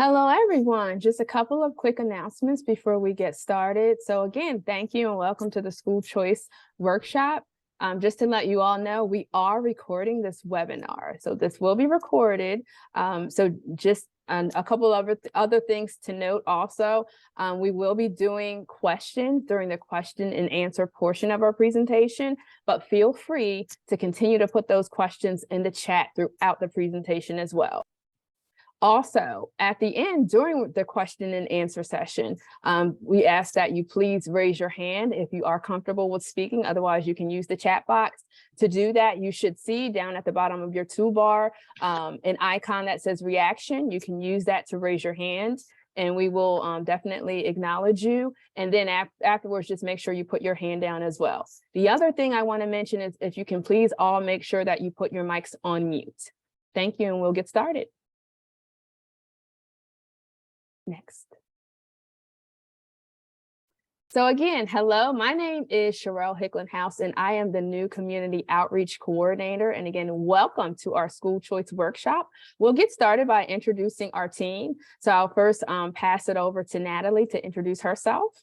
Hello, everyone. Just a couple of quick announcements before we get started. So again, thank you and welcome to the School Choice Workshop. Just to let you all know, we are recording this webinar. So this will be recorded. So just a couple of other things to note also, we will be doing questions during the question and answer portion of our presentation, but feel free to continue to put those questions in the chat throughout the presentation as well. Also, at the end, during the question and answer session, we ask that you please raise your hand if you are comfortable with speaking. Otherwise, you can use the chat box. To do that, you should see down at the bottom of your toolbar an icon that says reaction. You can use that to raise your hand, and we will definitely acknowledge you. And then afterwards, just make sure you put your hand down as well. The other thing I want to mention is if you can please all make sure that you put your mics on mute. Thank you, and we'll get started. Next. So again, hello, my name is Sherelle Hickland-House, and I am the new Community Outreach Coordinator. And again, welcome to our School Choice Workshop. We'll get started by introducing our team. So I'll first pass it over to Natalie to introduce herself.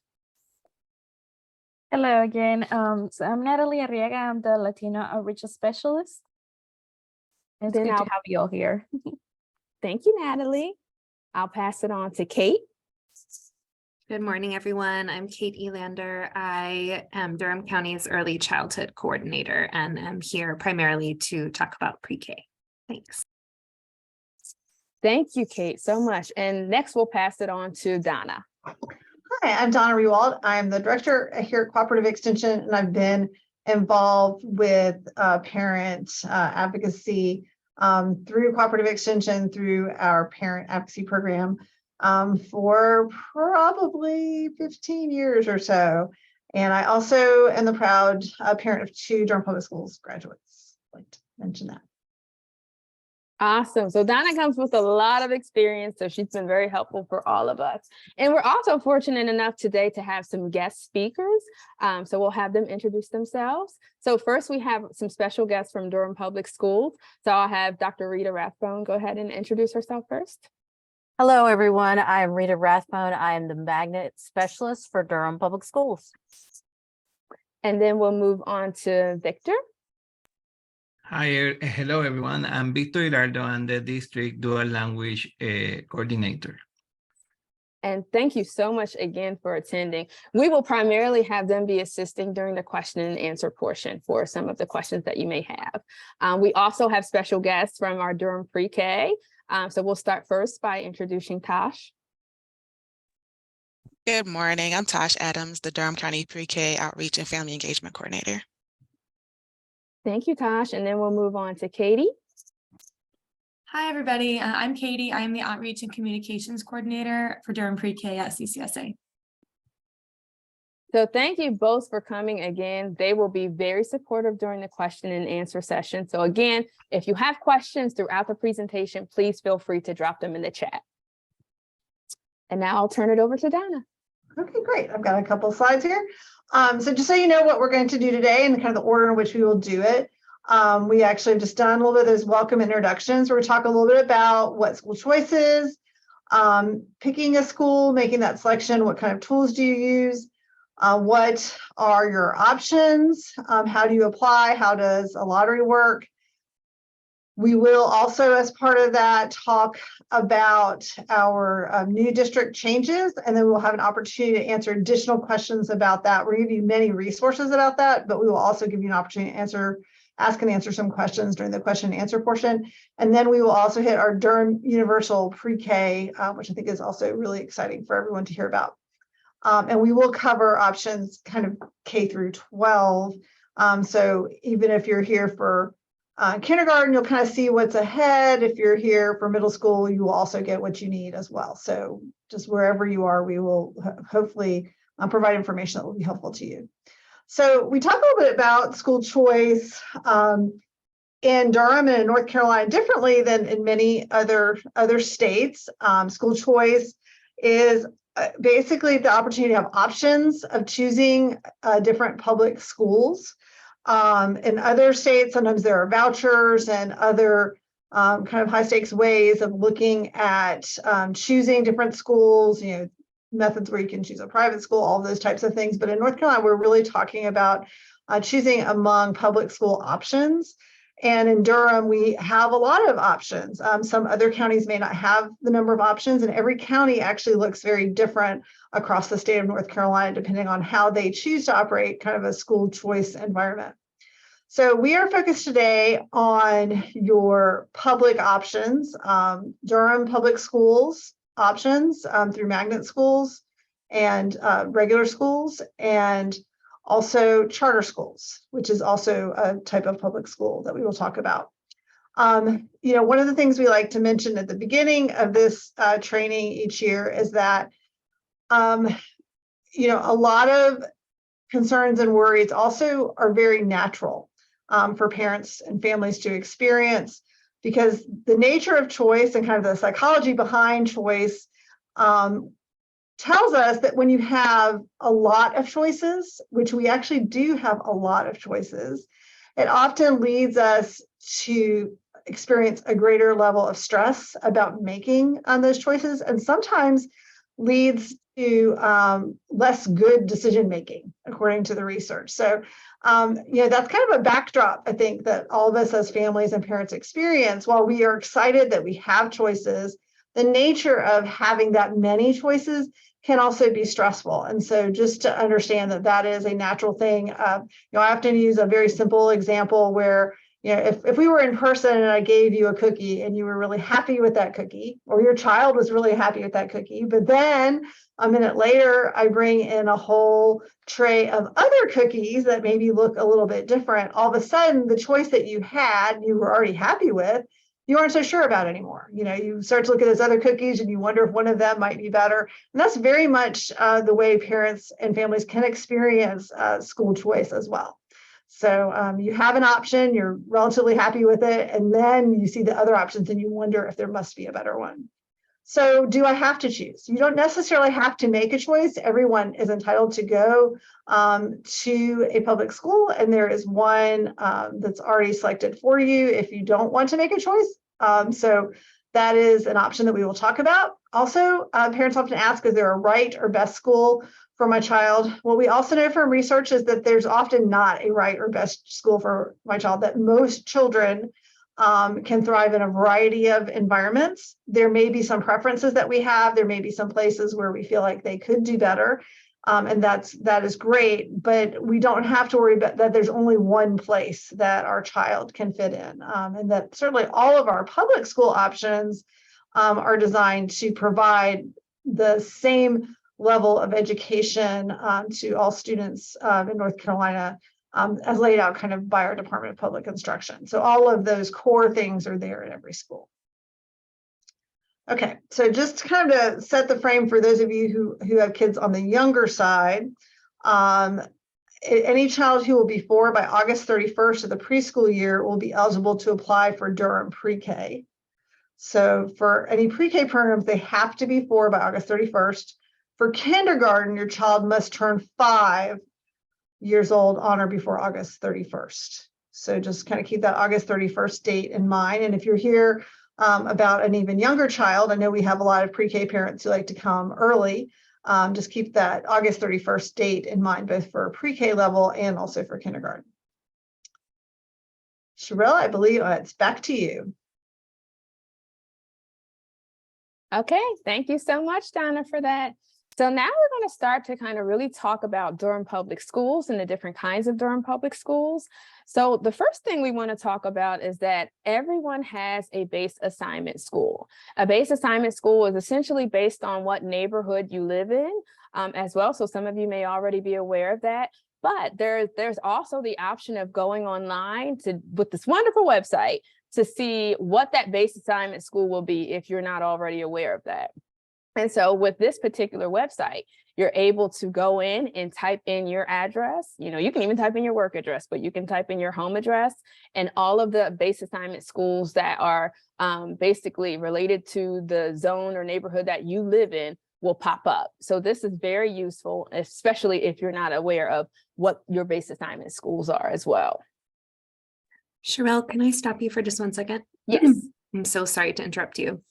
Hello again. So I'm Natalie Arriaga. I'm the Latino Outreach Specialist. It's good to have you all here. Thank you, Natalie. I'll pass it on to Kate. Good morning, everyone. I'm Kate Elander. I am Durham County's Early Childhood Coordinator, and I'm here primarily to talk about pre-K. Thanks. Thank you, Kate, so much. And next, we'll pass it on to Donna. Hi, I'm Donna Rewald. I'm the director here at Cooperative Extension, and I've been involved with parent advocacy through Cooperative Extension, through our parent advocacy program for probably 15 years or so. And I also am the proud parent of 2 Durham Public Schools graduates. I'd like to mention that. Awesome. So Donna comes with a lot of experience, so she's been very helpful for all of us. And we're also fortunate enough today to have some guest speakers. So we'll have them introduce themselves. So first we have some special guests from Durham Public Schools. So I'll have Dr. Rita Rathbone go ahead and introduce herself first. Hello, everyone. I'm Rita Rathbone. I am the Magnet Specialist for Durham Public Schools. And then we'll move on to Victor. Hi, hello everyone. I'm Victor Hirardo. I'm the District Dual Language Coordinator. And thank you so much again for attending. We will primarily have them be assisting during the question and answer portion for some of the questions that you may have. We also have special guests from our Durham Pre-K. So we'll start first by introducing Tosh. Good morning. I'm Tosh Adams, the Durham County Pre-K Outreach and Family Engagement Coordinator. Thank you, Tosh. And then we'll move on to Katie. Hi, everybody. I'm Katie. I am the Outreach and Communications Coordinator for Durham Pre-K at CCSA. So thank you both for coming again. They will be very supportive during the question and answer session. So again, if you have questions throughout the presentation, please feel free to drop them in the chat. And now I'll turn it over to Donna. Okay, great. I've got a couple of slides here. So just so you know what we're going to do today and kind of the order in which we will do it. We actually have just done a little bit of those welcome introductions. We're going to talk a little bit about what school choice is, picking a school, making that selection, what kind of tools do you use, what are your options, how do you apply, how does a lottery work. We will also, as part of that, talk about our new district changes, and then we'll have an opportunity to answer additional questions about that. We'll give you many resources about that, but we will also give you an opportunity to ask and answer some questions during the question and answer portion. And then we will also hit our Durham Universal Pre-K, which I think is also really exciting for everyone to hear about. And we will cover options kind of K through 12. So even if you're here for kindergarten, you'll kind of see what's ahead. If you're here for middle school, you will also get what you need as well. So just wherever you are, we will hopefully provide information that will be helpful to you. So we talk a little bit about school choice in Durham and in North Carolina differently than in many other states. School choice is basically the opportunity to have options of choosing different public schools. In other states, sometimes there are vouchers and other kind of high stakes ways of looking at choosing different schools, methods where you can choose a private school, all those types of things. But in North Carolina, we're really talking about choosing among public school options. And in Durham, we have a lot of options. Some other counties may not have the number of options, and every county actually looks very different across the state of North Carolina, depending on how they choose to operate kind of a school choice environment. So we are focused today on your public options, Durham public schools options through magnet schools and regular schools, and also charter schools, which is also a type of public school that we will talk about. One of the things we like to mention at the beginning of this training each year is that, a lot of concerns and worries also are very natural for parents and families to experience, because the nature of choice and kind of the psychology behind choice tells us that when you have a lot of choices, which we actually do have a lot of choices, it often leads us to experience a greater level of stress about making those choices, and sometimes leads to less good decision making, according to the research. So, that's kind of a backdrop, I think, that all of us as families and parents experience. While we are excited that we have choices, the nature of having that many choices can also be stressful. And so just to understand that that is a natural thing. I often use a very simple example where, if we were in person and I gave you a cookie and you were really happy with that cookie, or your child was really happy with that cookie, but then a minute later, I bring in a whole tray of other cookies that maybe look a little bit different, all of a sudden the choice that you had, you were already happy with, you aren't so sure about anymore. You start to look at those other cookies and you wonder if one of them might be better. And that's very much the way parents and families can experience school choice as well. So you have an option, you're relatively happy with it, and then you see the other options and you wonder if there must be a better one. So do I have to choose? You don't necessarily have to make a choice. Everyone is entitled to go to a public school, and there is one that's already selected for you if you don't want to make a choice. So that is an option that we will talk about. Also, parents often ask, is there a right or best school for my child? What we also know from research is that there's often not a right or best school for my child, that most children can thrive in a variety of environments. There may be some preferences that we have. There may be some places where we feel like they could do better. And that is great, but we don't have to worry about that. There's only one place that our child can fit in. And that certainly all of our public school options are designed to provide the same level of education to all students in North Carolina, as laid out kind of by our Department of Public Instruction. So all of those core things are there at every school. Okay, so just kind of to set the frame for those of you who have kids on the younger side, any child who will be 4 by August 31st of the preschool year will be eligible to apply for Durham Pre-K. So for any pre-K programs, they have to be 4 by August 31st. For kindergarten, your child must turn 5 years old on or before August 31st. So just kind of keep that August 31st date in mind. And if you're here about an even younger child, I know we have a lot of pre-K parents who like to come early. Just keep that August 31st date in mind, both for pre-K level and also for kindergarten. Sherelle, I believe it's back to you. Okay, thank you so much, Donna, for that. So now we're going to start to kind of really talk about Durham Public Schools and the different kinds of Durham Public Schools. So the first thing we want to talk about is that everyone has a base assignment school. A base assignment school is essentially based on what neighborhood you live in as well. So some of you may already be aware of that. But there's also the option of going online with this wonderful website to see what that base assignment school will be if you're not already aware of that. And so with this particular website, you're able to go in and type in your address. You can even type in your work address, but you can type in your home address, and all of the base assignment schools that are basically related to the zone or neighborhood that you live in will pop up. So this is very useful, especially if you're not aware of what your base assignment schools are as well. Sherelle, can I stop you for just 1 second? Yes. I'm so sorry to interrupt you.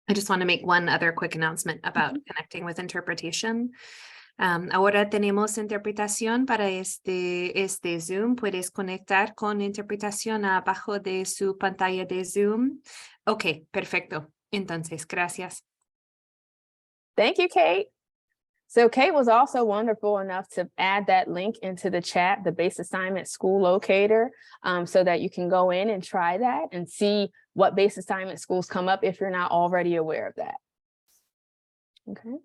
I just want to make one other quick announcement about connecting with interpretation. Ahora tenemos interpretación para este Zoom. Puedes conectar con interpretación abajo de su pantalla de Zoom. Ok, perfecto. Entonces, gracias. Thank you, Kate. So Kate was also wonderful enough to add that link into the chat, the base assignment school locator, so that you can go in and try that and see what base assignment schools come up if you're not already aware of that. Okay,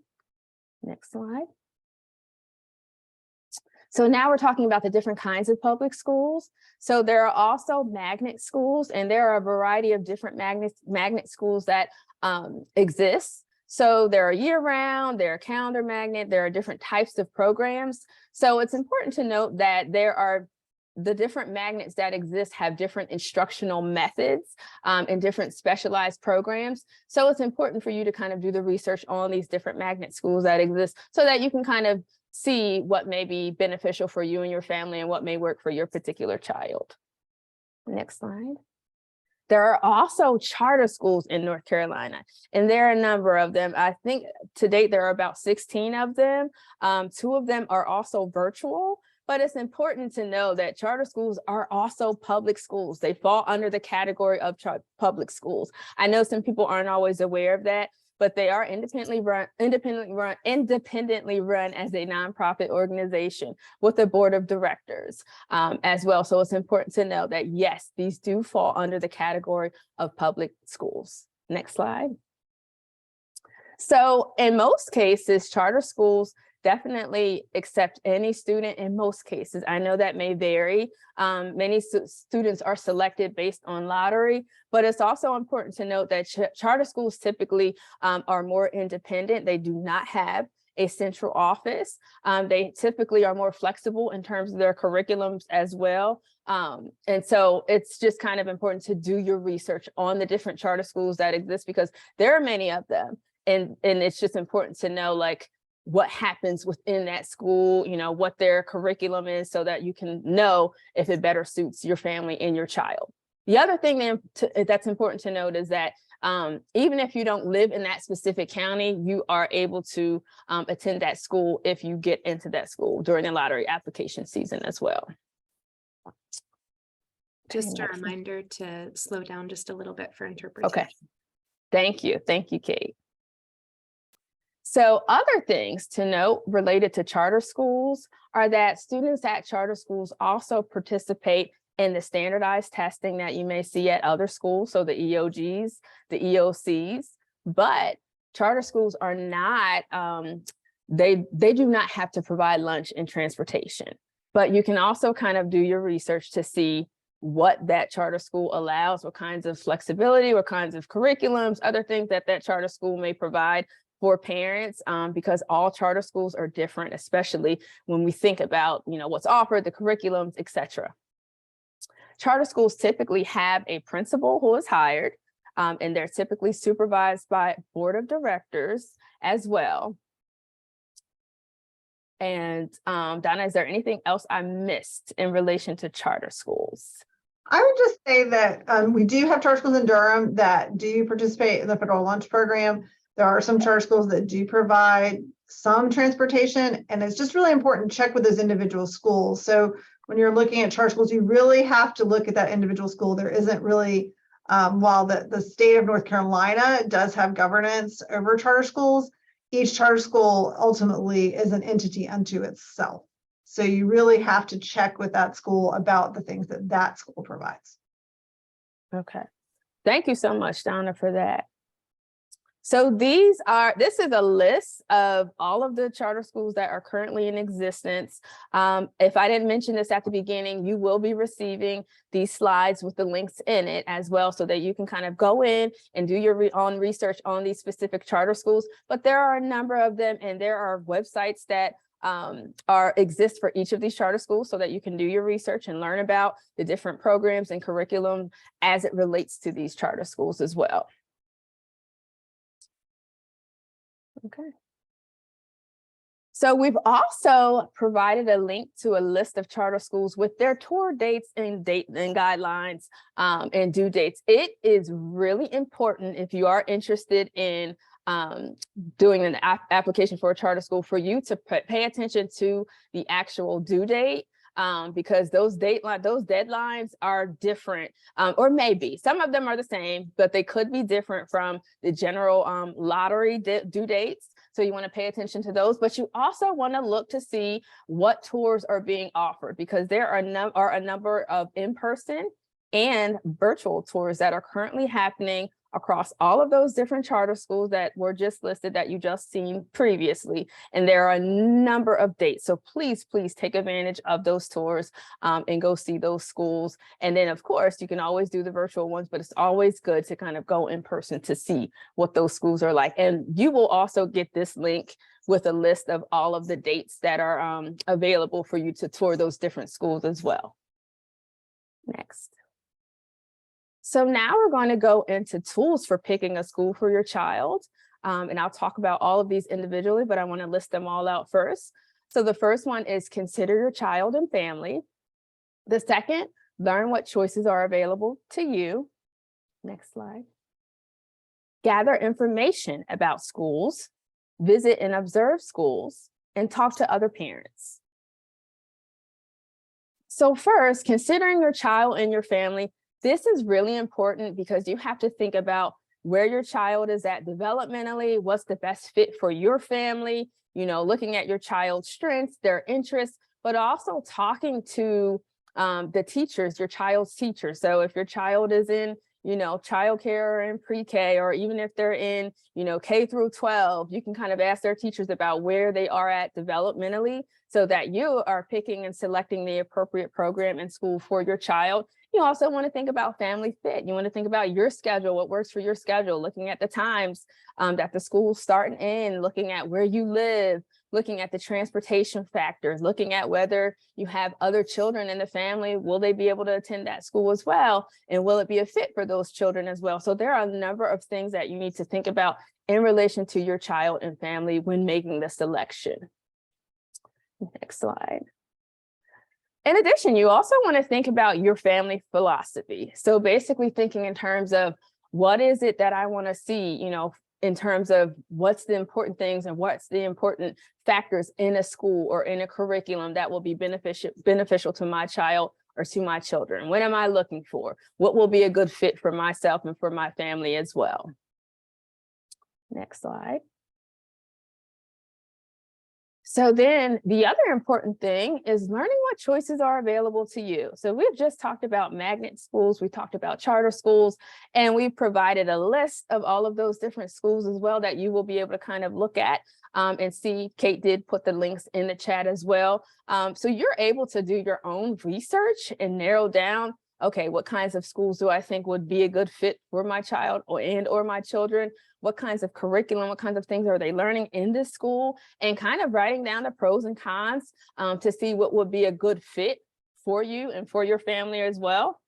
next slide. So now we're talking about the different kinds of public schools. So there are also magnet schools, and there are a variety of different magnet schools that exist. So there are year-round, there are calendar magnet, there are different types of programs. So it's important to note that the different magnets that exist have different instructional methods and different specialized programs. So it's important for you to kind of do the research on these different magnet schools that exist so that you can kind of see what may be beneficial for you and your family and what may work for your particular child. Next slide. There are also charter schools in North Carolina, and there are a number of them. I think to date, there are about 16 of them. 2 of them are also virtual, but it's important to know that charter schools are also public schools. They fall under the category of public schools. I know some people aren't always aware of that, but they are independently run as a nonprofit organization with a board of directors as well. So it's important to know that, yes, these do fall under the category of public schools. Next slide. So in most cases, charter schools definitely accept any student in most cases. I know that may vary. Many students are selected based on lottery, but it's also important to note that charter schools typically are more independent. They do not have a central office. They typically are more flexible in terms of their curriculums as well. And so it's just kind of important to do your research on the different charter schools that exist, because there are many of them. And it's just important to know, like, what happens within that school, you know, what their curriculum is, so that you can know if it better suits your family and your child. The other thing that's important to note is that even if you don't live in that specific county, you are able to attend that school if you get into that school during the lottery application season as well. Just a reminder to slow down just a little bit for interpretation. Okay. Thank you. Thank you, Kate. So other things to note related to charter schools are that students at charter schools also participate in the standardized testing that you may see at other schools, so the EOGs, the EOCs, but charter schools are not, they do not have to provide lunch and transportation, but you can also kind of do your research to see what that charter school allows, what kinds of flexibility, what kinds of curriculums, other things that that charter school may provide for parents, because all charter schools are different, especially when we think about, you know, what's offered, the curriculums, etc. Charter schools typically have a principal who is hired, and they're typically supervised by board of directors as well. And Donna, is there anything else I missed in relation to charter schools? I would just say that we do have charter schools in Durham that do participate in the federal lunch program. There are some charter schools that do provide some transportation, and it's just really important to check with those individual schools. So when you're looking at charter schools, you really have to look at that individual school. There isn't really, while the state of North Carolina does have governance over charter schools, each charter school ultimately is an entity unto itself. So you really have to check with that school about the things that that school provides. Okay. Thank you so much, Donna, for that. So this is a list of all of the charter schools that are currently in existence. If I didn't mention this at the beginning, you will be receiving these slides with the links in it as well, so that you can kind of go in and do your own research on these specific charter schools. But there are a number of them, and there are websites that exist for each of these charter schools, so that you can do your research and learn about the different programs and curriculum as it relates to these charter schools as well. Okay. So we've also provided a link to a list of charter schools with their tour dates and guidelines and due dates. It is really important if you are interested in doing an application for a charter school for you to pay attention to the actual due date. Because those deadlines are different, or maybe some of them are the same, but they could be different from the general lottery due dates. So you want to pay attention to those, but you also want to look to see what tours are being offered, because there are a number of in-person and virtual tours that are currently happening across all of those different charter schools that were just listed that you just seen previously. And there are a number of dates. So please take advantage of those tours and go see those schools. And then of course, you can always do the virtual ones, but it's always good to kind of go in person to see what those schools are like. And you will also get this link with a list of all of the dates that are available for you to tour those different schools as well. Next. So now we're going to go into tools for picking a school for your child. And I'll talk about all of these individually, but I want to list them all out first. So the first one is consider your child and family. The second, learn what choices are available to you. Next slide. Gather information about schools, visit and observe schools, and talk to other parents. So first, considering your child and your family, this is really important because you have to think about where your child is at developmentally, what's the best fit for your family, looking at your child's strengths, their interests, but also talking to the teachers, your child's teachers. So if your child is in, childcare or in pre-K, or even if they're in, K through 12, you can kind of ask their teachers about where they are at developmentally so that you are picking and selecting the appropriate program and school for your child. You also want to think about family fit. You want to think about your schedule, what works for your schedule, looking at the times that the school's starting in, looking at where you live, looking at the transportation factors, looking at whether you have other children in the family, will they be able to attend that school as well? And will it be a fit for those children as well? So there are a number of things that you need to think about in relation to your child and family when making the selection. Next slide. In addition, you also want to think about your family philosophy. So basically thinking in terms of what is it that I want to see, in terms of what's the important things and what's the important factors in a school or in a curriculum that will be beneficial to my child or to my children. What am I looking for? What will be a good fit for myself and for my family as well? Next slide. So then the other important thing is learning what choices are available to you. So we've just talked about magnet schools, we talked about charter schools, and we've provided a list of all of those different schools as well that you will be able to kind of look at and see. Kate did put the links in the chat as well. So you're able to do your own research and narrow down, okay, what kinds of schools do I think would be a good fit for my child or my children? What kinds of curriculum, what kinds of things are they learning in this school, and kind of writing down the pros and cons to see what would be a good fit for you and for your family as well.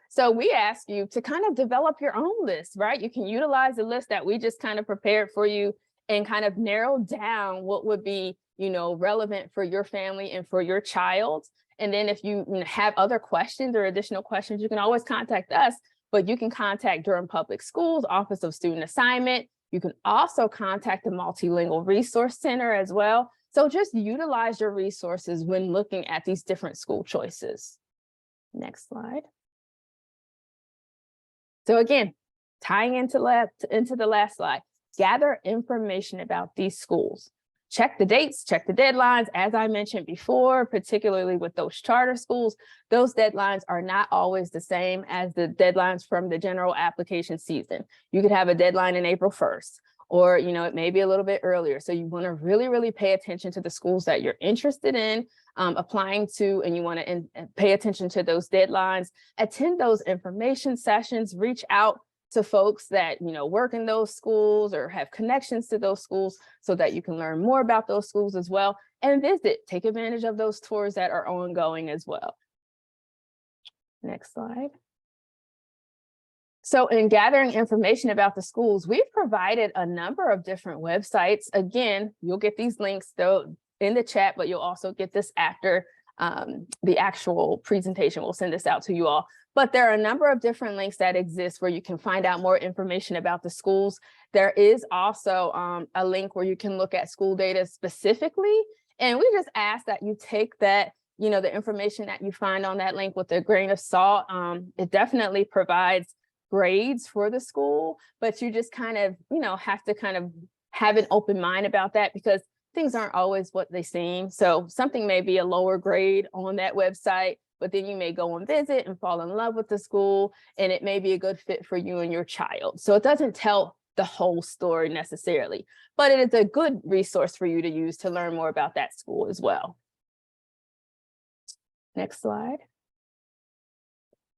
So we ask you to kind of develop your own list, right? You can utilize the list that we just kind of prepared for you and kind of narrow down what would be, relevant for your family and for your child. And then if you have other questions or additional questions, you can always contact us. But you can contact Durham Public Schools, Office of Student Assignment. You can also contact the Multilingual Resource Center as well. So just utilize your resources when looking at these different school choices. Next slide. So again, tying into the last slide, gather information about these schools. Check the dates, check the deadlines. As I mentioned before, particularly with those charter schools, those deadlines are not always the same as the deadlines from the general application season. You could have a deadline in April 1st, or it may be a little bit earlier. So you want to really pay attention to the schools that you're interested in applying to, and you want to pay attention to those deadlines, attend those information sessions, reach out to folks that work in those schools or have connections to those schools so that you can learn more about those schools as well, and take advantage of those tours that are ongoing as well. Next slide. So in gathering information about the schools, we've provided a number of different websites. Again, you'll get these links though in the chat, but you'll also get this after the actual presentation. We'll send this out to you all. But there are a number of different links that exist where you can find out more information about the schools. There is also a link where you can look at school data specifically. And we just ask that you take that, you know, the information that you find on that link with a grain of salt. It definitely provides grades for the school, but you just kind of, you know, have to kind of have an open mind about that because things aren't always what they seem. So something may be a lower grade on that website, but then you may go and visit and fall in love with the school, and it may be a good fit for you and your child. So it doesn't tell the whole story necessarily, but it is a good resource for you to use to learn more about that school as well. Next slide.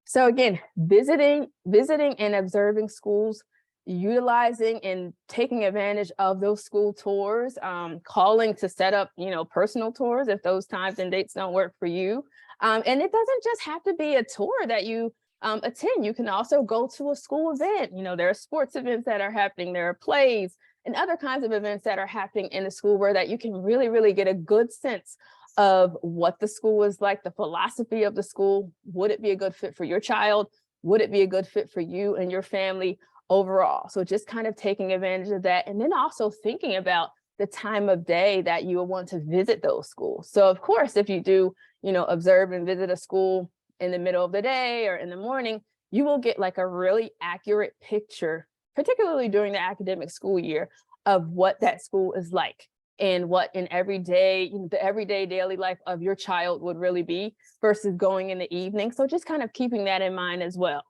So again, visiting and observing schools, utilizing and taking advantage of those school tours, calling to set up, you know, personal tours if those times and dates don't work for you. And it doesn't just have to be a tour that you attend. You can also go to a school event. You know, there are sports events that are happening, there are plays and other kinds of events that are happening in the school where that you can really, really get a good sense of what the school is like, the philosophy of the school. Would it be a good fit for your child? Would it be a good fit for you and your family overall? So just kind of taking advantage of that. And then also thinking about the time of day that you will want to visit those schools. So of course, if you do, you know, observe and visit a school in the middle of the day or in the morning, you will get like a really accurate picture, particularly during the academic school year, of what that school is like and what in everyday, the everyday daily life of your child would really be versus going in the evening. So just kind of keeping that in mind as well.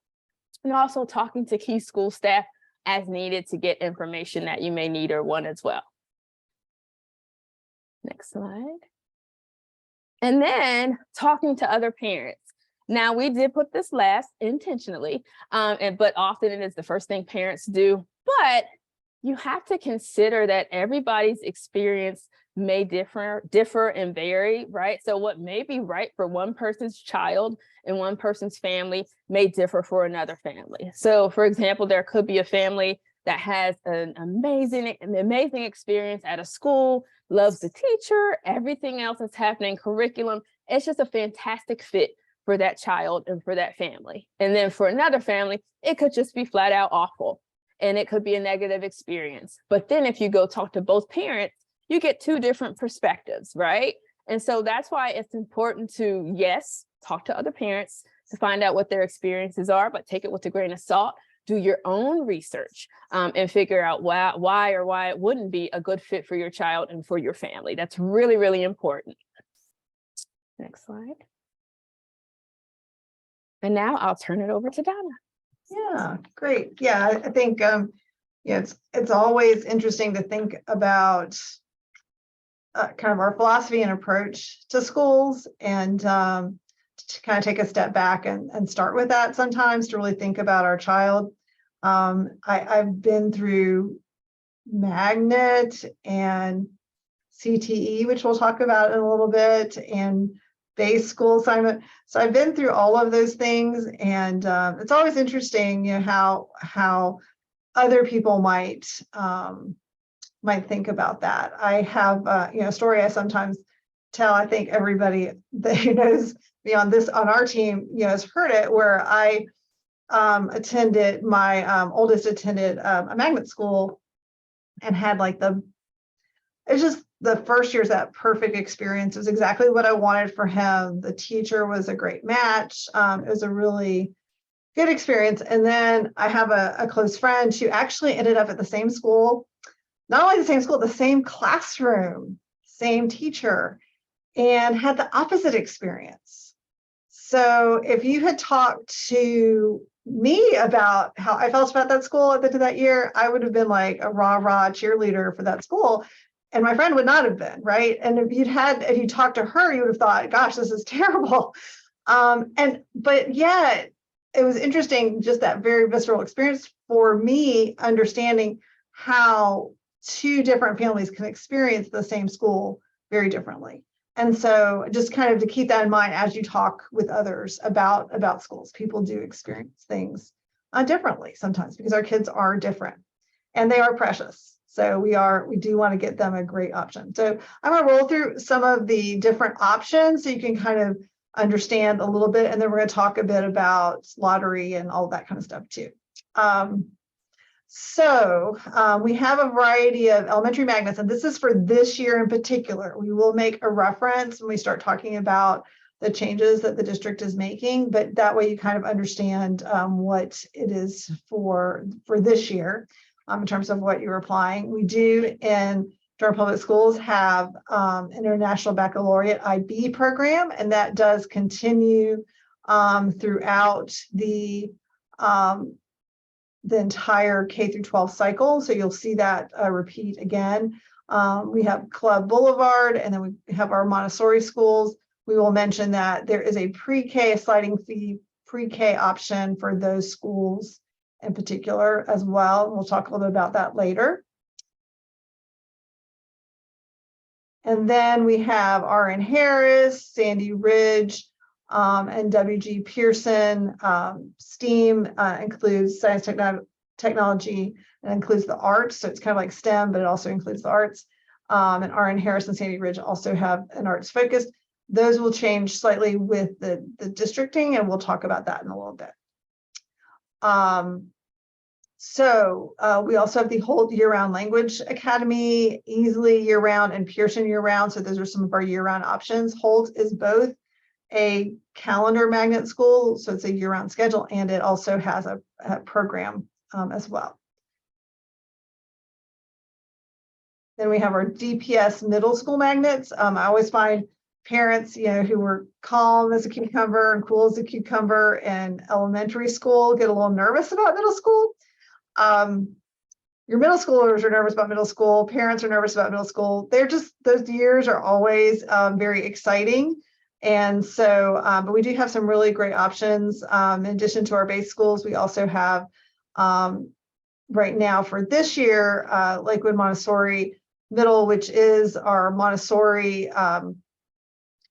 And also talking to key school staff as needed to get information that you may need or want as well. Next slide. And then talking to other parents. Now we did put this last intentionally, but often it is the first thing parents do, but you have to consider that everybody's experience may differ and vary, right? So what may be right for one person's child and one person's family may differ for another family. So for example, there could be a family that has an amazing experience at a school, loves the teacher, everything else that's happening, curriculum. It's just a fantastic fit for that child and for that family. And then for another family, it could just be flat out awful. And it could be a negative experience. But then if you go talk to both parents, you get two different perspectives, right? And so that's why it's important to, yes, talk to other parents to find out what their experiences are, but take it with a grain of salt, do your own research and figure out why it wouldn't be a good fit for your child and for your family. That's really, really important. Next slide. And now I'll turn it over to Donna. Yeah, great. Yeah, I think yeah, it's always interesting to think about kind of our philosophy and approach to schools, and to kind of take a step back and start with that sometimes to really think about our child. I've been through Magnet and CTE, which we'll talk about in a little bit, and base school assignment. So I've been through all of those things, and it's always interesting, you know, how other people might think about that. I have you know, a story I sometimes tell. I think everybody that knows me on our team, you know, has heard it, where I attended, my oldest attended a magnet school and had like it's just the first year's that perfect experience. It was exactly what I wanted for him. The teacher was a great match. It was a really good experience. And then I have a close friend who actually ended up at the same school, not only the same school, the same classroom, same teacher, and had the opposite experience. So if you had talked to me about how I felt about that school at the end of that year, I would have been like a rah-rah cheerleader for that school. And my friend would not have been, right? And if you talked to her, you would have thought, gosh, this is terrible. But yeah, it was interesting, just that very visceral experience for me, understanding how two different families can experience the same school very differently. And so just kind of to keep that in mind as you talk with others about schools. People do experience things differently sometimes because our kids are different and they are precious. So we do want to get them a great option. So I'm going to roll through some of the different options so you can kind of understand a little bit. And then we're going to talk a bit about lottery and all that kind of stuff too. We have a variety of elementary magnets, and this is for this year in particular. We will make a reference when we start talking about the changes that the district is making, but that way you kind of understand what it is for this year in terms of what you're applying. We do in Durham Public Schools have International Baccalaureate IB program, and that does continue throughout the entire K through 12 cycle. So you'll see that repeat again. We have Club Boulevard, and then we have our Montessori schools. We will mention that there is a pre-K, a sliding fee pre-K option for those schools in particular as well. We'll talk a little bit about that later. And then we have RN Harris, Sandy Ridge, and WG Pearson. STEAM includes science, technology, and includes the arts. So it's kind of like STEM, but it also includes the arts. And RN Harris and Sandy Ridge also have an arts focus. Those will change slightly with the districting, and we'll talk about that in a little bit. We also have the Holt Year-Round Language Academy, Easily Year-Round, and Pearson Year-Round. So those are some of our year-round options. Holt is both a calendar magnet school, so it's a year-round schedule, and it also has a program as well. Then we have our DPS middle school magnets. I always find parents, who were calm as a cucumber and cool as a cucumber in elementary school get a little nervous about middle school. Your middle schoolers are nervous about middle school. Parents are nervous about middle school. Those years are always very exciting. And so, but we do have some really great options. In addition to our base schools, we also have right now for this year, Lakewood Montessori Middle, which is our Montessori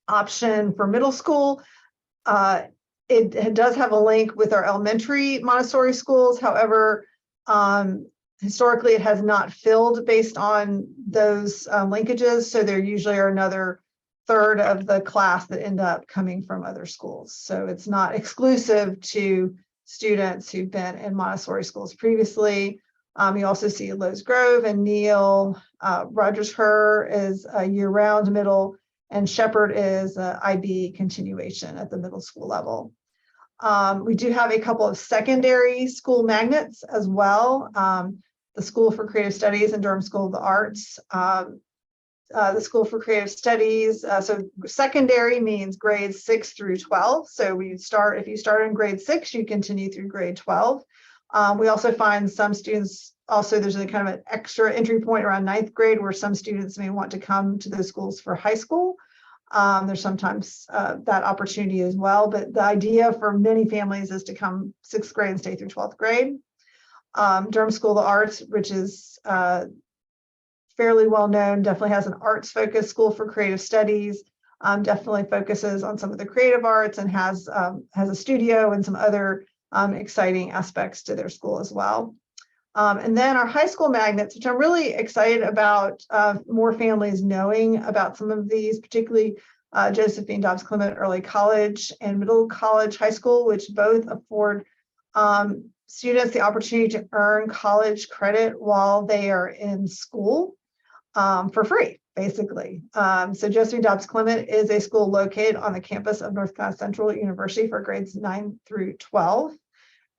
option for middle school. It does have a link with our elementary Montessori schools. However, historically, it has not filled based on those linkages. So there usually are another third of the class that end up coming from other schools. So it's not exclusive to students who've been in Montessori schools previously. You also see Lowe's Grove and Neal. Rogers Herr is a year-round middle, and Shepherd is a IB continuation at the middle school level. We do have a couple of secondary school magnets as well. The School for Creative Studies and Durham School of the Arts. The School for Creative Studies. So secondary means grades 6 through 12. So if you start in grade 6, you continue through grade 12. We also find some students, there's a kind of an extra entry point around 9th grade where some students may want to come to those schools for high school. There's sometimes that opportunity as well, but the idea for many families is to come 6th grade and stay through 12th grade. Durham School of the Arts, which is fairly well known, definitely has an arts focus. School for Creative Studies definitely focuses on some of the creative arts and has a studio and some other exciting aspects to their school as well. And then our high school magnets, which I'm really excited about more families knowing about some of these, particularly Josephine Dobbs Clement Early College and Middle College High School, which both afford students the opportunity to earn college credit while they are in school for free, basically. So Josephine Dobbs Clement is a school located on the campus of North Carolina Central University for grades 9 through 12.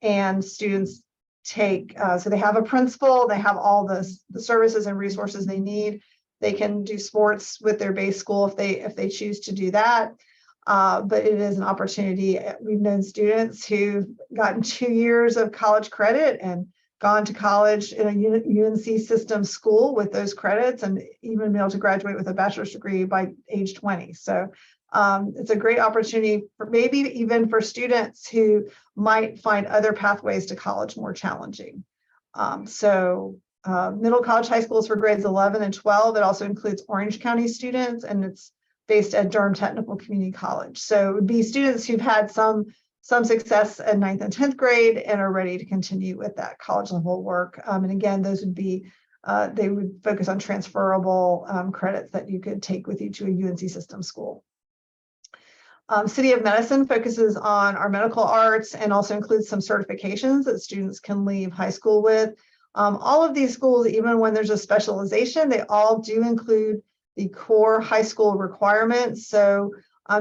And students so they have a principal, they have all the services and resources they need. They can do sports with their base school if they choose to do that. But it is an opportunity. We've known students who've gotten 2 years of college credit and gone to college in a UNC system school with those credits and even been able to graduate with a bachelor's degree by age 20. So it's a great opportunity for maybe even for students who might find other pathways to college more challenging. Middle college high schools for grades 11 and 12. It also includes Orange County students, and it's based at Durham Technical Community College. So it would be students who've had some some success in 9th and 10th grade and are ready to continue with that college level work. And again, those would be, they would focus on transferable credits that you could take with you to a UNC system school. City of Medicine focuses on our medical arts and also includes some certifications that students can leave high school with. All of these schools, even when there's a specialization, they all do include the core high school requirements. So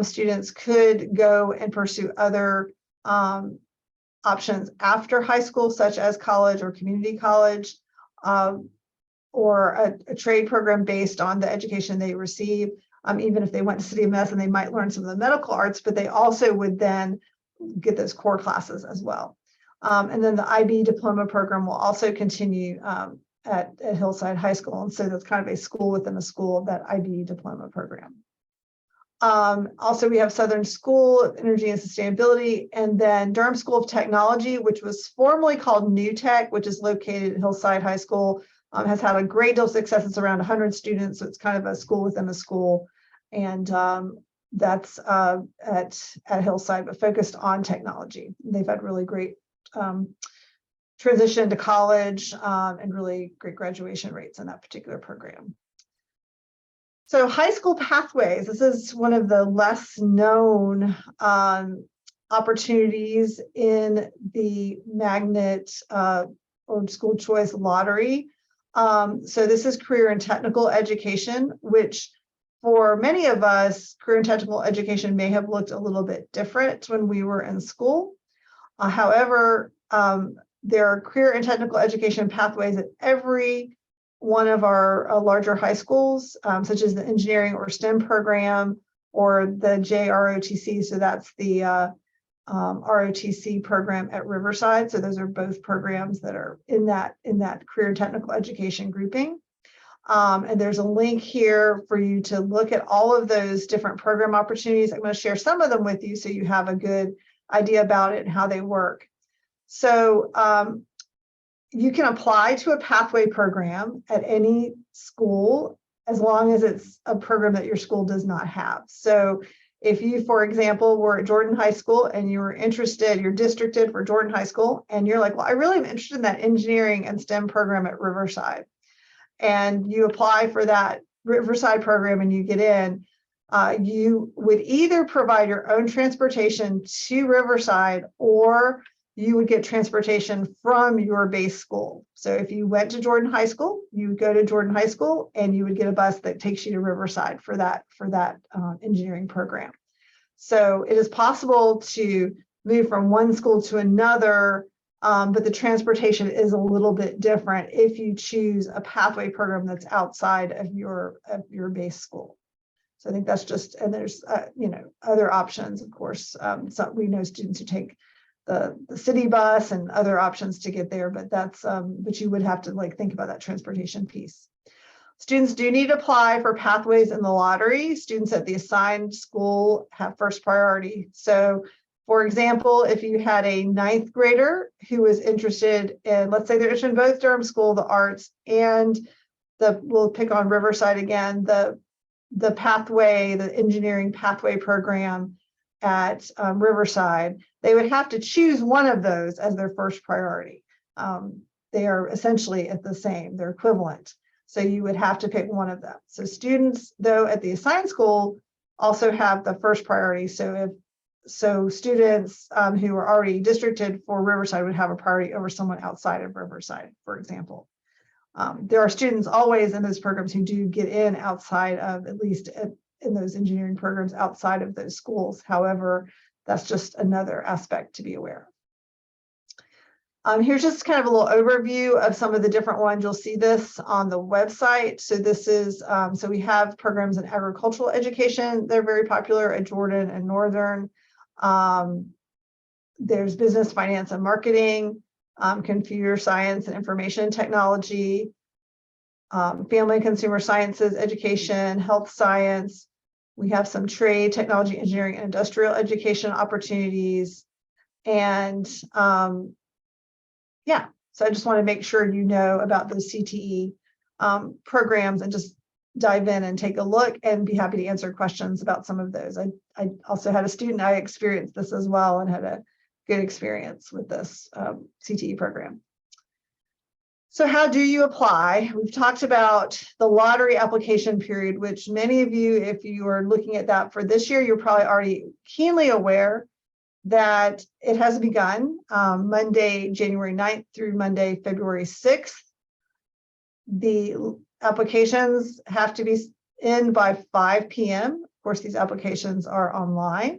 students could go and pursue other options after high school, such as college or community college, or a trade program based on the education they receive. Even if they went to City of Medicine, they might learn some of the medical arts, but they also would then get those core classes as well. And then the IB diploma program will also continue at Hillside High School. And so that's kind of a school within a school, that IB diploma program. Also, we have Southern School of Energy and Sustainability, and then Durham School of Technology, which was formerly called New Tech, which is located at Hillside High School, has had a great deal of success. It's around 100 students, so it's kind of a school within a school. And that's at Hillside, but focused on technology. They've had really great transition to college and really great graduation rates in that particular program. So high school pathways, this is one of the less known opportunities in the magnet or school choice lottery. So this is career and technical education, which for many of us, career and technical education may have looked a little bit different when we were in school. However, there are career and technical education pathways at every one of our larger high schools, such as the engineering or STEM program or the JROTC. So that's the ROTC program at Riverside. So those are both programs that are in that career and technical education grouping. And there's a link here for you to look at all of those different program opportunities. I'm going to share some of them with you so you have a good idea about it and how they work. So you can apply to a pathway program at any school as long as it's a program that your school does not have. So if you, for example, were at Jordan High School and you were interested, you're districted for Jordan High School, and you're like, well, I really am interested in that engineering and STEM program at Riverside, and you apply for that Riverside program and you get in, you would either provide your own transportation to Riverside, or you would get transportation from your base school. So if you went to Jordan High School, you would go to Jordan High School and you would get a bus that takes you to Riverside for that engineering program. So it is possible to move from one school to another, but the transportation is a little bit different if you choose a pathway program that's outside of your base school. So I think that's just, and there's other options, of course. So we know students who take the city bus and other options to get there, but that's but you would have to think about that transportation piece. Students do need to apply for pathways in the lottery. Students at the assigned school have first priority. So for example, if you had a 9th grader who was interested in, let's say they're interested in both Durham School of the Arts and we'll pick on Riverside again, the pathway, the engineering pathway program at Riverside, they would have to choose one of those as their first priority. They are essentially at the same, they're equivalent. So you would have to pick one of them. So students, though, at the assigned school also have the first priority. So students who are already districted for Riverside would have a priority over someone outside of Riverside, for example. There are students always in those programs who do get in outside of, at least in those engineering programs outside of those schools. However, that's just another aspect to be aware of. Here's just kind of a little overview of some of the different ones. You'll see this on the website. So this is, so we have programs in agricultural education. They're very popular at Jordan and Northern. There's business, finance, and marketing, computer science and information technology, family and consumer sciences, education, health science. We have some trade, technology, engineering, and industrial education opportunities. And yeah, so I just want to make sure you know about those CTE programs and just dive in and take a look and be happy to answer questions about some of those. I also had a student, I experienced this as well, and had good experience with this CTE program. So how do you apply? We've talked about the lottery application period, which many of you, if you are looking at that for this year, you're probably already keenly aware that it has begun Monday, January 9th through Monday, February 6th. The applications have to be in by 5 p.m. Of course, these applications are online.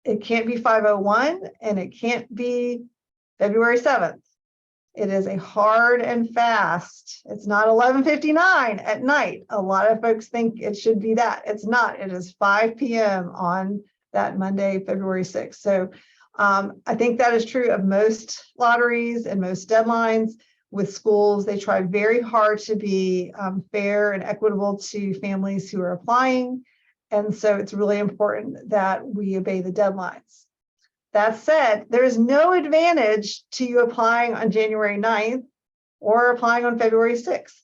It can't be 5:01 and it can't be February 7th. It is a hard and fast. It's not 11:59 at night. A lot of folks think it should be that. It's not. It is 5 p.m. on that Monday, February 6th. So I think that is true of most lotteries and most deadlines. With schools, they try very hard to be fair and equitable to families who are applying. And so it's really important that we obey the deadlines. That said, there is no advantage to you applying on January 9th or applying on February 6th.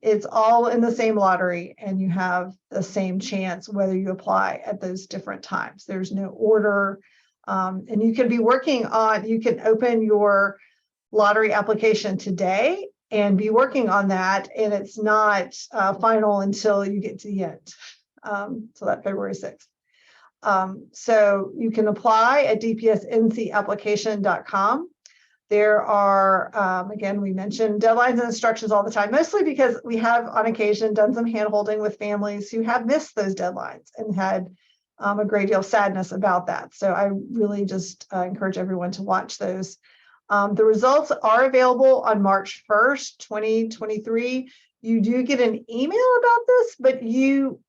It's all in the same lottery and you have the same chance whether you apply at those different times. There's no order. And you can be working on, you can open your lottery application today and be working on that. And it's not final until you get to the end. So that February 6th. So you can apply at dpsncapplication.com. There are, again, we mentioned deadlines and instructions all the time, mostly because we have on occasion done some handholding with families who have missed those deadlines and had a great deal of sadness about that. So I really just encourage everyone to watch those. The results are available on March 1st, 2023. You do get an email about this, but you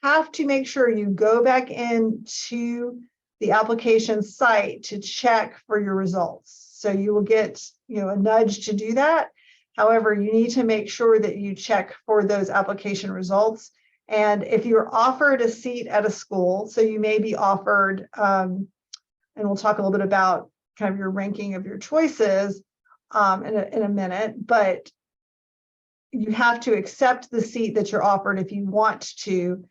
have to make sure you go back into the application site to check for your results. So you will get, a nudge to do that. However, you need to make sure that you check for those application results. And if you're offered a seat at a school, so you may be offered, and we'll talk a little bit about kind of your ranking of your choices in a minute, but you have to accept the seat that you're offered if you want to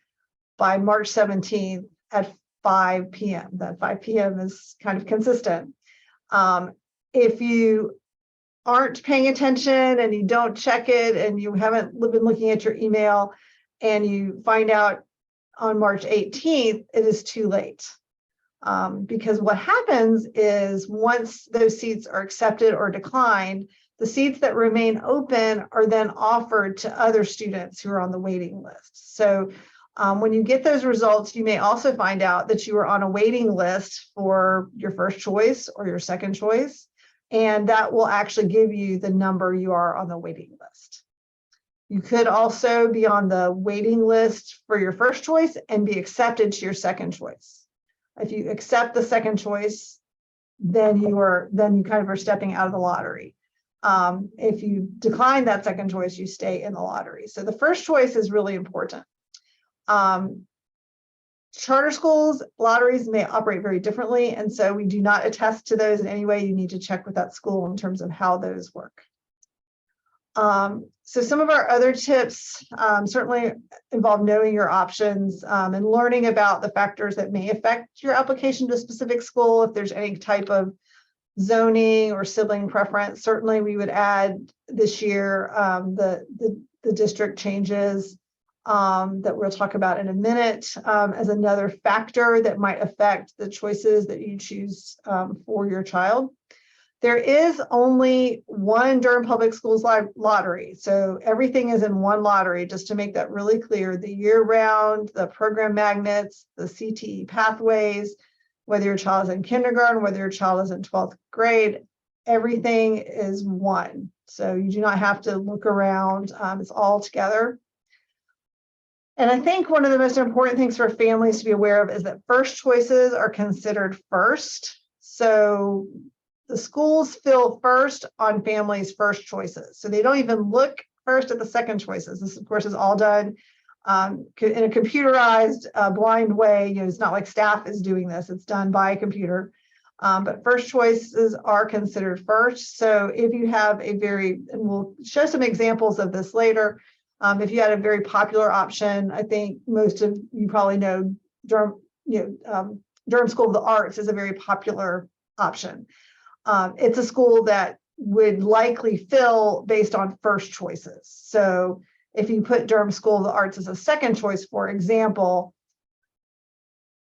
by March 17th at 5 p.m. That 5 p.m. is kind of consistent. If you aren't paying attention and you don't check it and you haven't been looking at your email and you find out on March 18th, it is too late. Because what happens is once those seats are accepted or declined, the seats that remain open are then offered to other students who are on the waiting list. So when you get those results, you may also find out that you are on a waiting list for your first choice or your second choice, and that will actually give you the number you are on the waiting list. You could also be on the waiting list for your first choice and be accepted to your second choice. If you accept the second choice, then you kind of are stepping out of the lottery. If you decline that second choice, you stay in the lottery. So the first choice is really important. Charter schools, lotteries may operate very differently, and so we do not attest to those in any way. You need to check with that school in terms of how those work. So some of our other tips certainly involve knowing your options and learning about the factors that may affect your application to a specific school. If there's any type of zoning or sibling preference, certainly we would add this year the district changes that we'll talk about in a minute as another factor that might affect the choices that you choose for your child. There is only one Durham Public Schools lottery, so everything is in one lottery, just to make that really clear. The year-round, the program magnets, the CTE pathways, whether your child is in kindergarten, whether your child is in 12th grade, everything is one. So you do not have to look around, it's all together. And I think one of the most important things for families to be aware of is that first choices are considered first. So the schools fill first on families' first choices. So they don't even look first at the second choices. This, of course, is all done in a computerized, blind way. It's not like staff is doing this. It's done by a computer. But first choices are considered first. So if you have and we'll show some examples of this later. If you had a very popular option, I think most of you probably know Durham, Durham School of the Arts is a very popular option. It's a school that would likely fill based on first choices. So if you put Durham School of the Arts as a second choice, for example,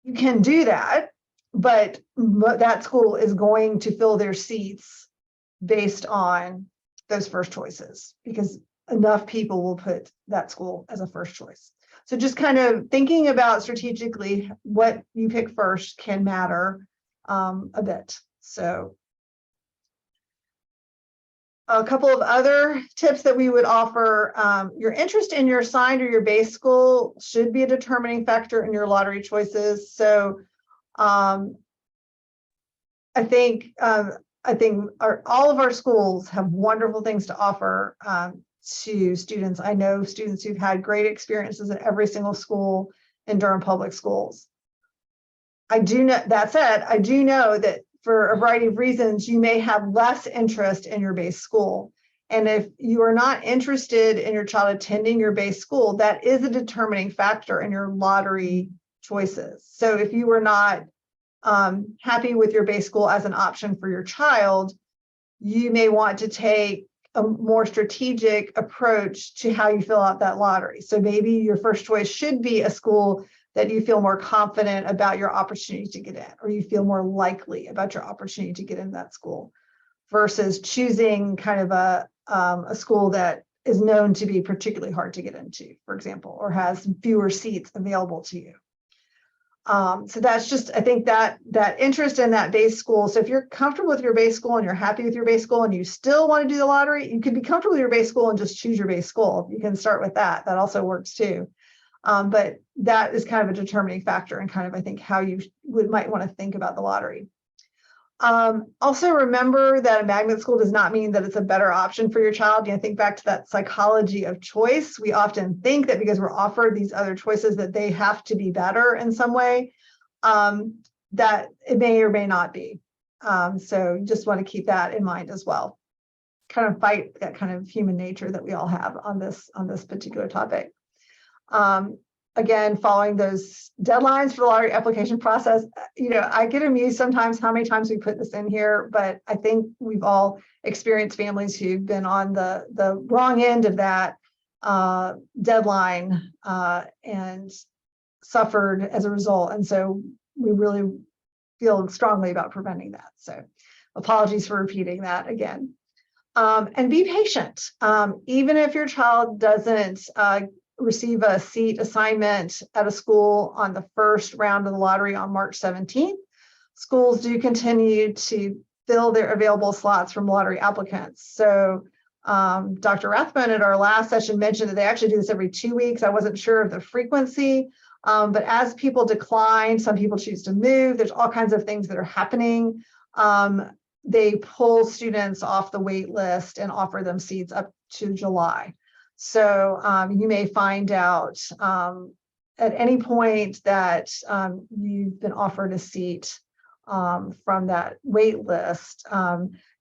you can do that, but that school is going to fill their seats based on those first choices because enough people will put that school as a first choice. So just kind of thinking about strategically what you pick first can matter a bit. So a couple of other tips that we would offer, your interest in your assigned or your base school should be a determining factor in your lottery choices. So I think all of our schools have wonderful things to offer to students. I know students who've had great experiences at every single school in Durham Public Schools. I do know, that said, I do know that for a variety of reasons, you may have less interest in your base school. And if you are not interested in your child attending your base school, that is a determining factor in your lottery choices. So if you are not happy with your base school as an option for your child, you may want to take a more strategic approach to how you fill out that lottery. So maybe your first choice should be a school that you feel more confident about your opportunity to get in, or you feel more likely about your opportunity to get in that school, versus choosing kind of a school that is known to be particularly hard to get into, for example, or has fewer seats available to you. So that's just, I think that interest in that base school. So if you're comfortable with your base school and you're happy with your base school and you still want to do the lottery, you could be comfortable with your base school and just choose your base school. You can start with that. That also works too. But that is kind of a determining factor and kind of, I think, how you might want to think about the lottery. Also remember that a magnet school does not mean that it's a better option for your child. You know, think back to that psychology of choice. We often think that because we're offered these other choices that they have to be better in some way, that it may or may not be. So you just want to keep that in mind as well. Kind of fight that kind of human nature that we all have on this particular topic. Again, following those deadlines for the lottery application process, you know, I get amused sometimes how many times we put this in here, but I think we've all experienced families who've been on the wrong end of that deadline and suffered as a result. And so we really feel strongly about preventing that. So apologies for repeating that again. And be patient. Even if your child doesn't receive a seat assignment at a school on the first round of the lottery on March 17th, schools do continue to fill their available slots from lottery applicants. So Dr. Rathbone at our last session mentioned that they actually do this every 2 weeks. I wasn't sure of the frequency, but as people decline, some people choose to move. There's all kinds of things that are happening. They pull students off the wait list and offer them seats up to July. So you may find out at any point that you've been offered a seat from that wait list.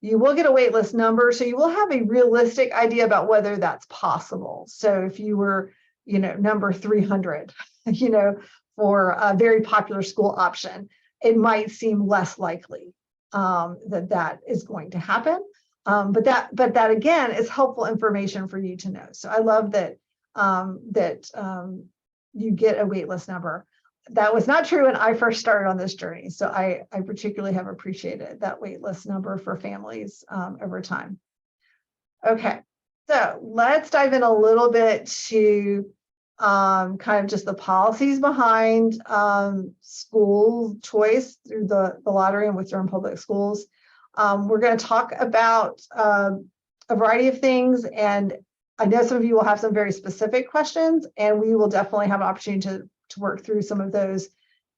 You will get a wait list number, so you will have a realistic idea about whether that's possible. So if you were, you know, number 300, you know, for a very popular school option, it might seem less likely that is going to happen. But that again is helpful information for you to know. So I love that you get a waitlist number. That was not true when I first started on this journey. So I particularly have appreciated that waitlist number for families over time. Okay, so let's dive in a little bit to kind of just the policies behind school choice through the lottery and with Durham Public Schools. We're going to talk about a variety of things, and I know some of you will have some very specific questions, and we will definitely have an opportunity to work through some of those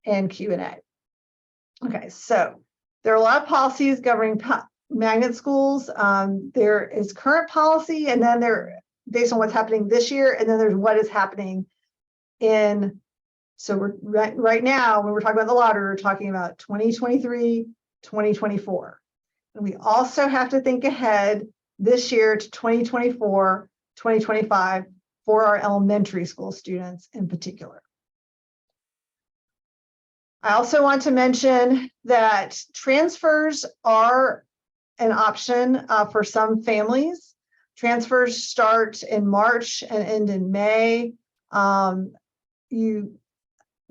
in Q&A. Okay, so there are a lot of policies governing magnet schools. There is current policy, and then there, based on what's happening this year, and then there's what is happening in, so we're right now, when we're talking about the lottery, we're talking about 2023, 2024. And we also have to think ahead this year to 2024, 2025 for our elementary school students in particular. I also want to mention that transfers are an option for some families. Transfers start in March and end in May. You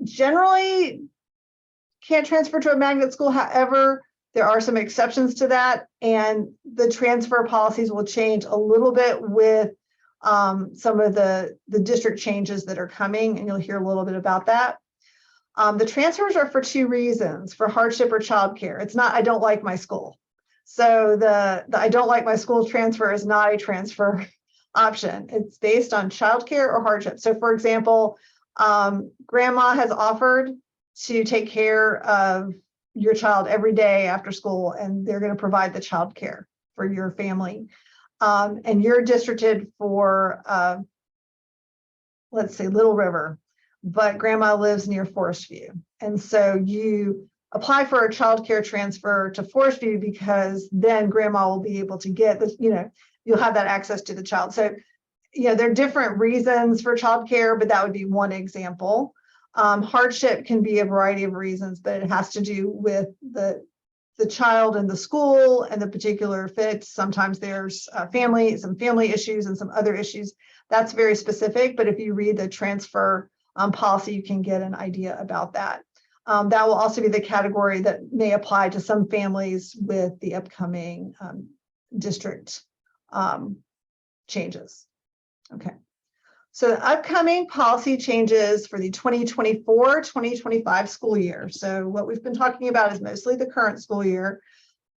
generally can't transfer to a magnet school. However, there are some exceptions to that, and the transfer policies will change a little bit with some of the district changes that are coming, and you'll hear a little bit about that. The transfers are for two reasons: for hardship or childcare. It's not, I don't like my school. So the I don't like my school transfer is not a transfer option. It's based on childcare or hardship. So for example, grandma has offered to take care of your child every day after school, and they're going to provide the childcare for your family. And you're districted for, let's say, Little River, but grandma lives near Forest View. And so you apply for a child care transfer to Forest View because then grandma will be able to get this, you'll have that access to the child. So, there are different reasons for child care, but that would be one example. Hardship can be a variety of reasons, but it has to do with the child and the school and the particular fit. Sometimes there's some family issues and some other issues. That's very specific, but if you read the transfer policy, you can get an idea about that. That will also be the category that may apply to some families with the upcoming district changes. Okay. So the upcoming policy changes for the 2024-2025 school year. So what we've been talking about is mostly the current school year.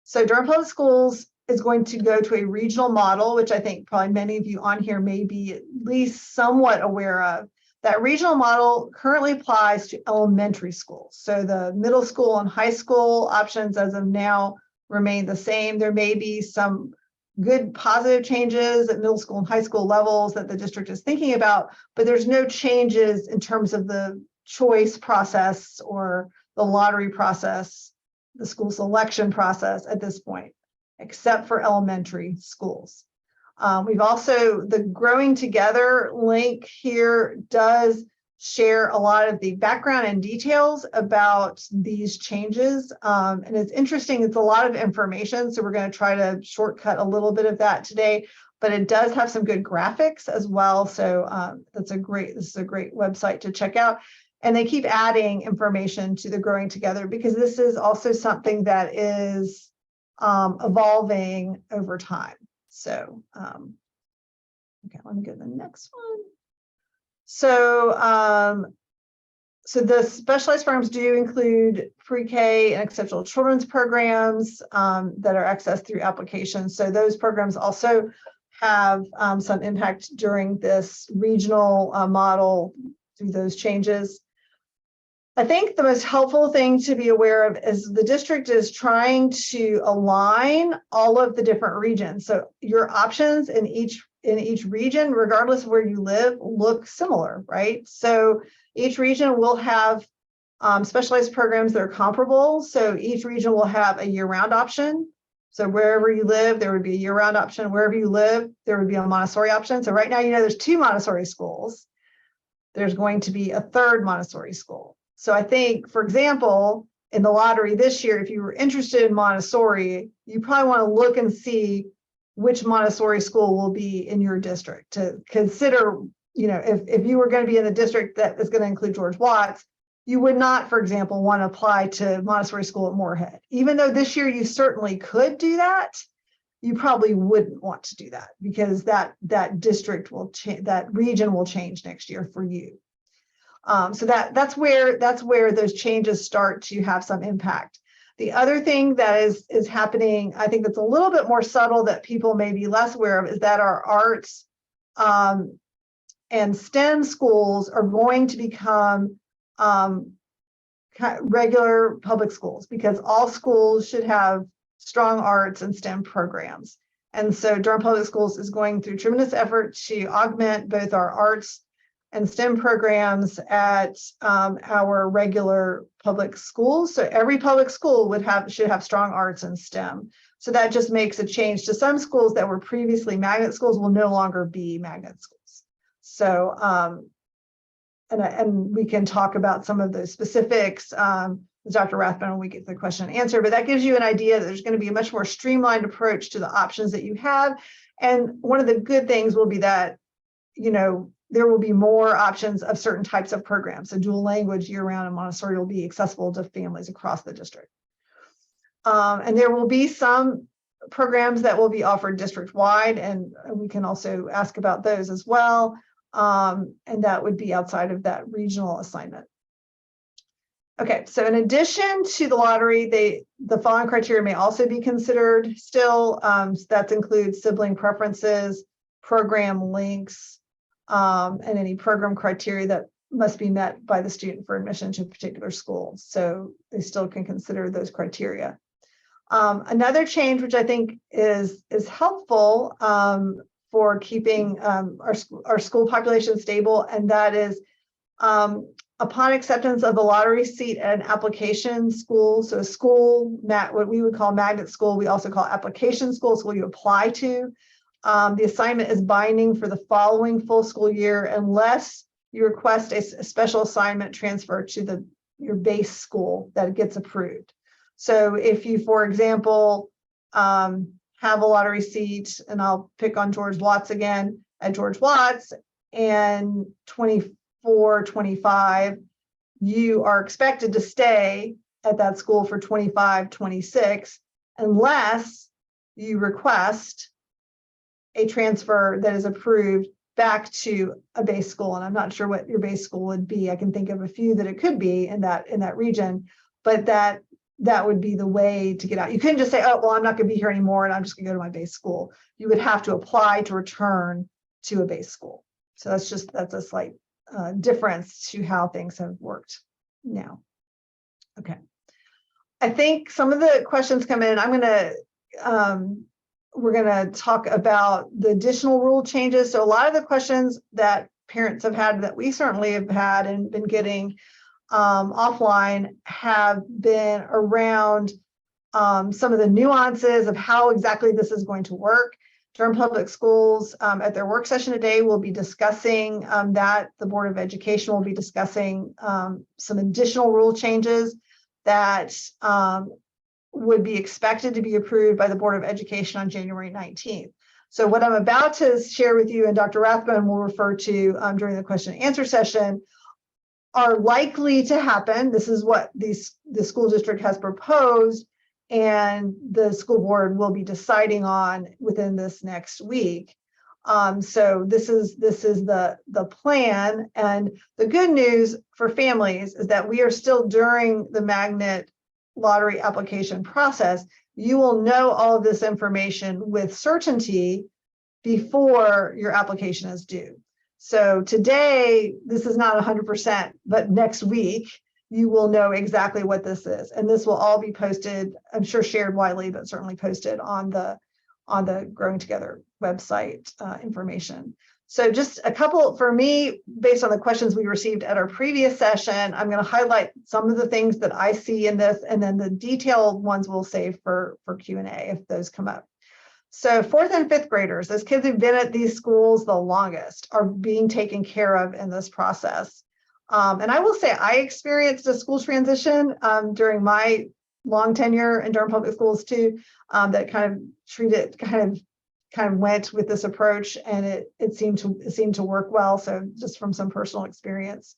So Durham Public Schools is going to go to a regional model, which I think probably many of you on here may be at least somewhat aware of. That regional model currently applies to elementary schools. So the middle school and high school options as of now remain the same. There may be some good positive changes at middle school and high school levels that the district is thinking about, but there's no changes in terms of the choice process or the lottery process, the school selection process at this point, except for elementary schools. We've also, the Growing Together link here does share a lot of the background and details about these changes. And it's interesting, it's a lot of information. So we're going to try to shortcut a little bit of that today, but it does have some good graphics as well. So this is a great website to check out. And they keep adding information to the Growing Together because this is also something that is evolving over time. So, okay, let me go to the next one. So, so the specialized programs do include pre-K and exceptional children's programs that are accessed through applications. So those programs also have some impact during this regional model through those changes. I think the most helpful thing to be aware of is the district is trying to align all of the different regions. So your options in each region, regardless of where you live, look similar, right? So each region will have specialized programs that are comparable. So each region will have a year-round option. So wherever you live, there would be a year-round option. Wherever you live, there would be a Montessori option. So right now, there's 2 Montessori schools. There's going to be a 3rd Montessori school. So I think, for example, in the lottery this year, if you were interested in Montessori, you probably want to look and see which Montessori school will be in your district to consider, if you were going to be in the district that is going to include George Watts, you would not, for example, want to apply to Montessori school at Moorhead. Even though this year you certainly could do that, you probably wouldn't want to do that because that district will change, that region will change next year for you. So that's where those changes start to have some impact. The other thing that is happening, I think that's a little bit more subtle that people may be less aware of, is that our arts and STEM schools are going to become regular public schools because all schools should have strong arts and STEM programs. And so Durham Public Schools is going through tremendous effort to augment both our arts and STEM programs at our regular public schools. So every public school should have strong arts and STEM. So that just makes a change to some schools that were previously magnet schools will no longer be magnet schools. So, and we can talk about some of those specifics with Dr. Rathbone when we get to the question and answer, but that gives you an idea that there's going to be a much more streamlined approach to the options that you have. And one of the good things will be that, you know, there will be more options of certain types of programs. So dual language year-round and Montessori will be accessible to families across the district. And there will be some programs that will be offered district-wide, and we can also ask about those as well. And that would be outside of that regional assignment. Okay, so in addition to the lottery, the following criteria may also be considered still. That includes sibling preferences, program links, and any program criteria that must be met by the student for admission to a particular school. So they still can consider those criteria. Another change, which I think is helpful for keeping our school population stable, and that is upon acceptance of the lottery seat at an application school. So a school, what we would call magnet school, we also call application school, school you apply to. The assignment is binding for the following full school year unless you request a special assignment transfer to your base school that gets approved. So if you, for example, have a lottery seat, and I'll pick on George Watts again, at George Watts, and 24-25, you are expected to stay at that school for 25-26 unless you request a transfer that is approved back to a base school. And I'm not sure what your base school would be. I can think of a few that it could be in that region, but that would be the way to get out. You couldn't just say, oh, well, I'm not going to be here anymore and I'm just going to go to my base school. You would have to apply to return to a base school. So that's a slight difference to how things have worked now. Okay. I think some of the questions come in. We're going to talk about the additional rule changes. So a lot of the questions that parents have had, that we certainly have had and been getting offline, have been around some of the nuances of how exactly this is going to work. Durham Public Schools at their work session today will be discussing that. The Board of Education will be discussing some additional rule changes that would be expected to be approved by the Board of Education on January 19th. So what I'm about to share with you, and Dr. Rathbone will refer to during the question and answer session, are likely to happen. This is what the school district has proposed, and the school board will be deciding on within this next week. So this is the plan. And the good news for families is that we are still during the magnet lottery application process. You will know all of this information with certainty before your application is due. So today, this is not 100%, but next week, you will know exactly what this is. And this will all be posted, I'm sure shared widely, but certainly posted on the Growing Together website information. So just a couple, for me, based on the questions we received at our previous session, I'm going to highlight some of the things that I see in this, and then the detailed ones we'll save for Q&A if those come up. So 4th and 5th graders, those kids who've been at these schools the longest, are being taken care of in this process. And I will say I experienced a school transition during my long tenure in Durham Public Schools too, that kind of went with this approach, and it seemed to work well. So just from some personal experience.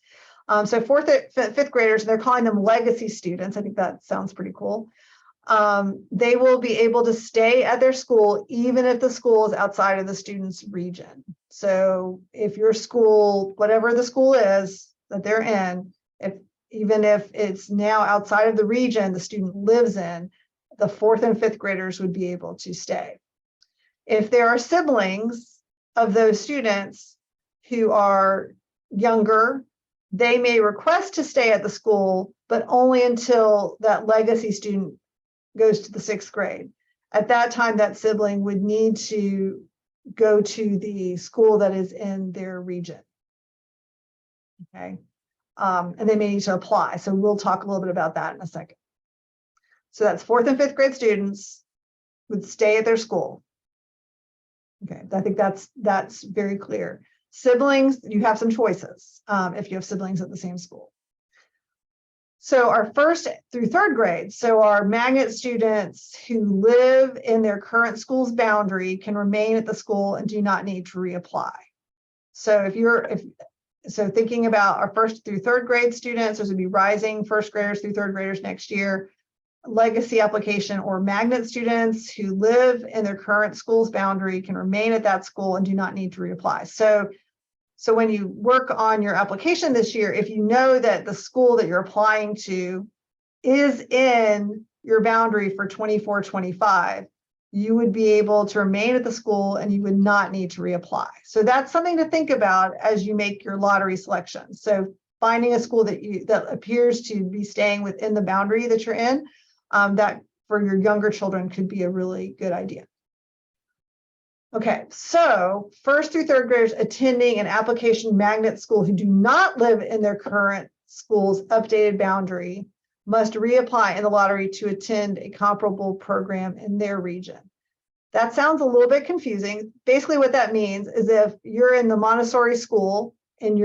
So 4th and 5th graders, they're calling them legacy students. I think that sounds pretty cool. They will be able to stay at their school even if the school is outside of the student's region. So if your school, whatever the school is that they're in, even if it's now outside of the region the student lives in, the 4th and 5th graders would be able to stay. If there are siblings of those students who are younger, they may request to stay at the school, but only until that legacy student goes to the 6th grade. At that time, that sibling would need to go to the school that is in their region. Okay. And they may need to apply. So we'll talk a little bit about that in a second. So that's 4th and 5th grade students would stay at their school. Okay, I think that's very clear. Siblings, you have some choices if you have siblings at the same school. So our first through third grade, so our magnet students who live in their current school's boundary can remain at the school and do not need to reapply. So so thinking about our first through third grade students, those would be rising first graders through third graders next year, legacy application or magnet students who live in their current school's boundary can remain at that school and do not need to reapply. So when you work on your application this year, if you know that the school that you're applying to is in your boundary for 24-25, you would be able to remain at the school and you would not need to reapply. So that's something to think about as you make your lottery selection. So finding a school that appears to be staying within the boundary that you're in, that for your younger children could be a really good idea. Okay, so first through third graders attending an application magnet school who do not live in their current school's updated boundary must reapply in the lottery to attend a comparable program in their region. That sounds a little bit confusing. Basically what that means is if you're in the Montessori school and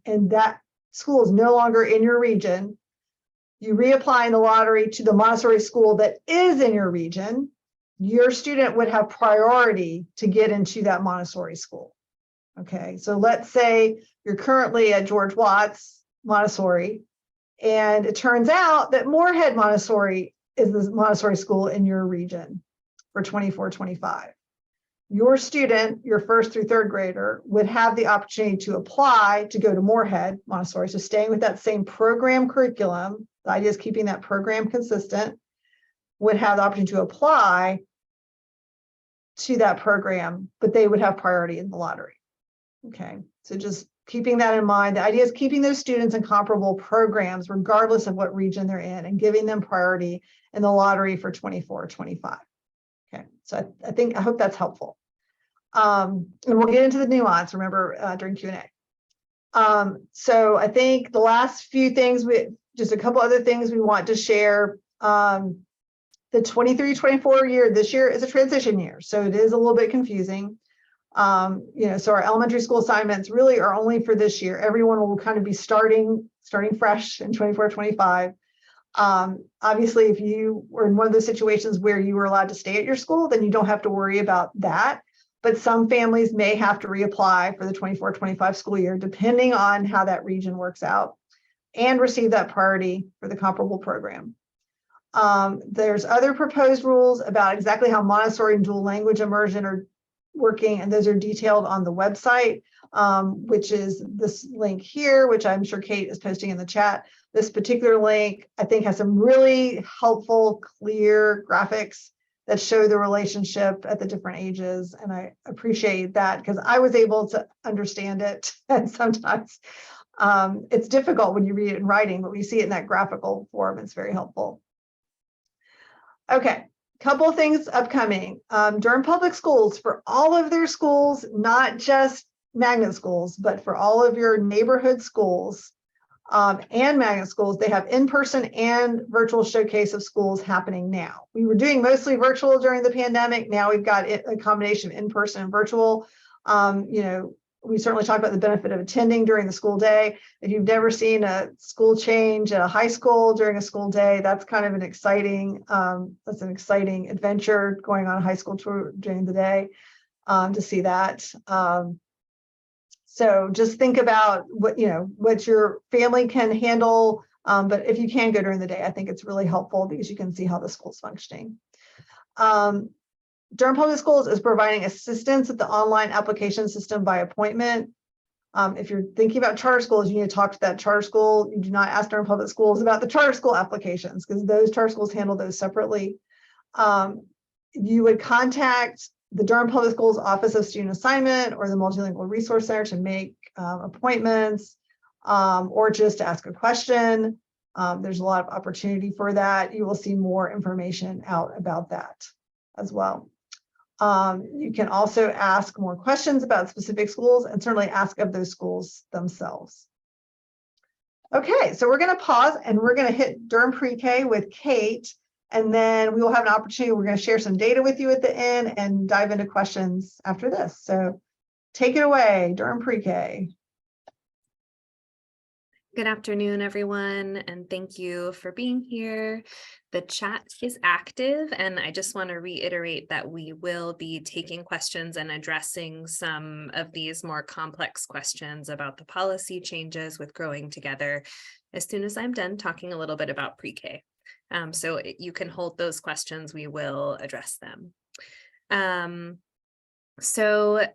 and that school is no longer in your region, you reapply in the lottery to the Montessori school that is in your region, your student would have priority to get into that Montessori school. Okay, so let's say you're currently at George Watts Montessori, and it turns out that Moorhead Montessori is the Montessori school in your region for 24-25. Your student, your first through third grader, would have the opportunity to apply to go to Moorhead Montessori, so staying with that same program curriculum. The idea is keeping that program consistent, would have the opportunity to apply to that program, but they would have priority in the lottery. Okay, so just keeping that in mind. The idea is keeping those students in comparable programs, regardless of what region they're in, and giving them priority in the lottery for 24-25. Okay, so I hope that's helpful. And we'll get into the nuance, remember, during Q&A. So I think the last few things, just a couple other things we want to share. The 23-24 year, this year is a transition year, so it is a little bit confusing. So our elementary school assignments really are only for this year. Everyone will kind of be starting fresh in 24-25. Obviously, if you were in one of those situations where you were allowed to stay at your school, then you don't have to worry about that. But some families may have to reapply for the 24-25 school year, depending on how that region works out, and receive that priority for the comparable program. There's other proposed rules about exactly how Montessori and dual language immersion are working, and those are detailed on the website, which is this link here, which I'm sure Kate is posting in the chat. This particular link, I think, has some really helpful, clear graphics that show the relationship at the different ages, and I appreciate that because I was able to understand it, and sometimes it's difficult when you read it in writing, but when you see it in that graphical form, it's very helpful. Okay, couple of things upcoming. Durham Public Schools, for all of their schools, not just magnet schools, but for all of your neighborhood schools and magnet schools, they have in-person and virtual showcase of schools happening now. We were doing mostly virtual during the pandemic. Now we've got a combination of in-person and virtual. We certainly talk about the benefit of attending during the school day. If you've never seen a school change at a high school during a school day, that's kind of an exciting, adventure going on a high school tour during the day to see that. So just think about what your family can handle, but if you can go during the day, I think it's really helpful because you can see how the school's functioning. Durham Public Schools is providing assistance at the online application system by appointment. If you're thinking about charter schools, you need to talk to that charter school. You do not ask Durham Public Schools about the charter school applications because those charter schools handle those separately. You would contact the Durham Public Schools Office of Student Assignment or the Multilingual Resource Center to make appointments or just to ask a question. There's a lot of opportunity for that. You will see more information out about that as well. You can also ask more questions about specific schools and certainly ask of those schools themselves. Okay, so we're going to pause and we're going to hit Durham Pre-K with Kate, and then we will have an opportunity. We're going to share some data with you at the end and dive into questions after this. So Take it away, Durham Pre-K. Good afternoon, everyone, and thank you for being here. The chat is active, and I just want to reiterate that we will be taking questions and addressing some of these more complex questions about the policy changes with Growing Together as soon as I'm done talking a little bit about pre-K. So you can hold those questions, we will address them. So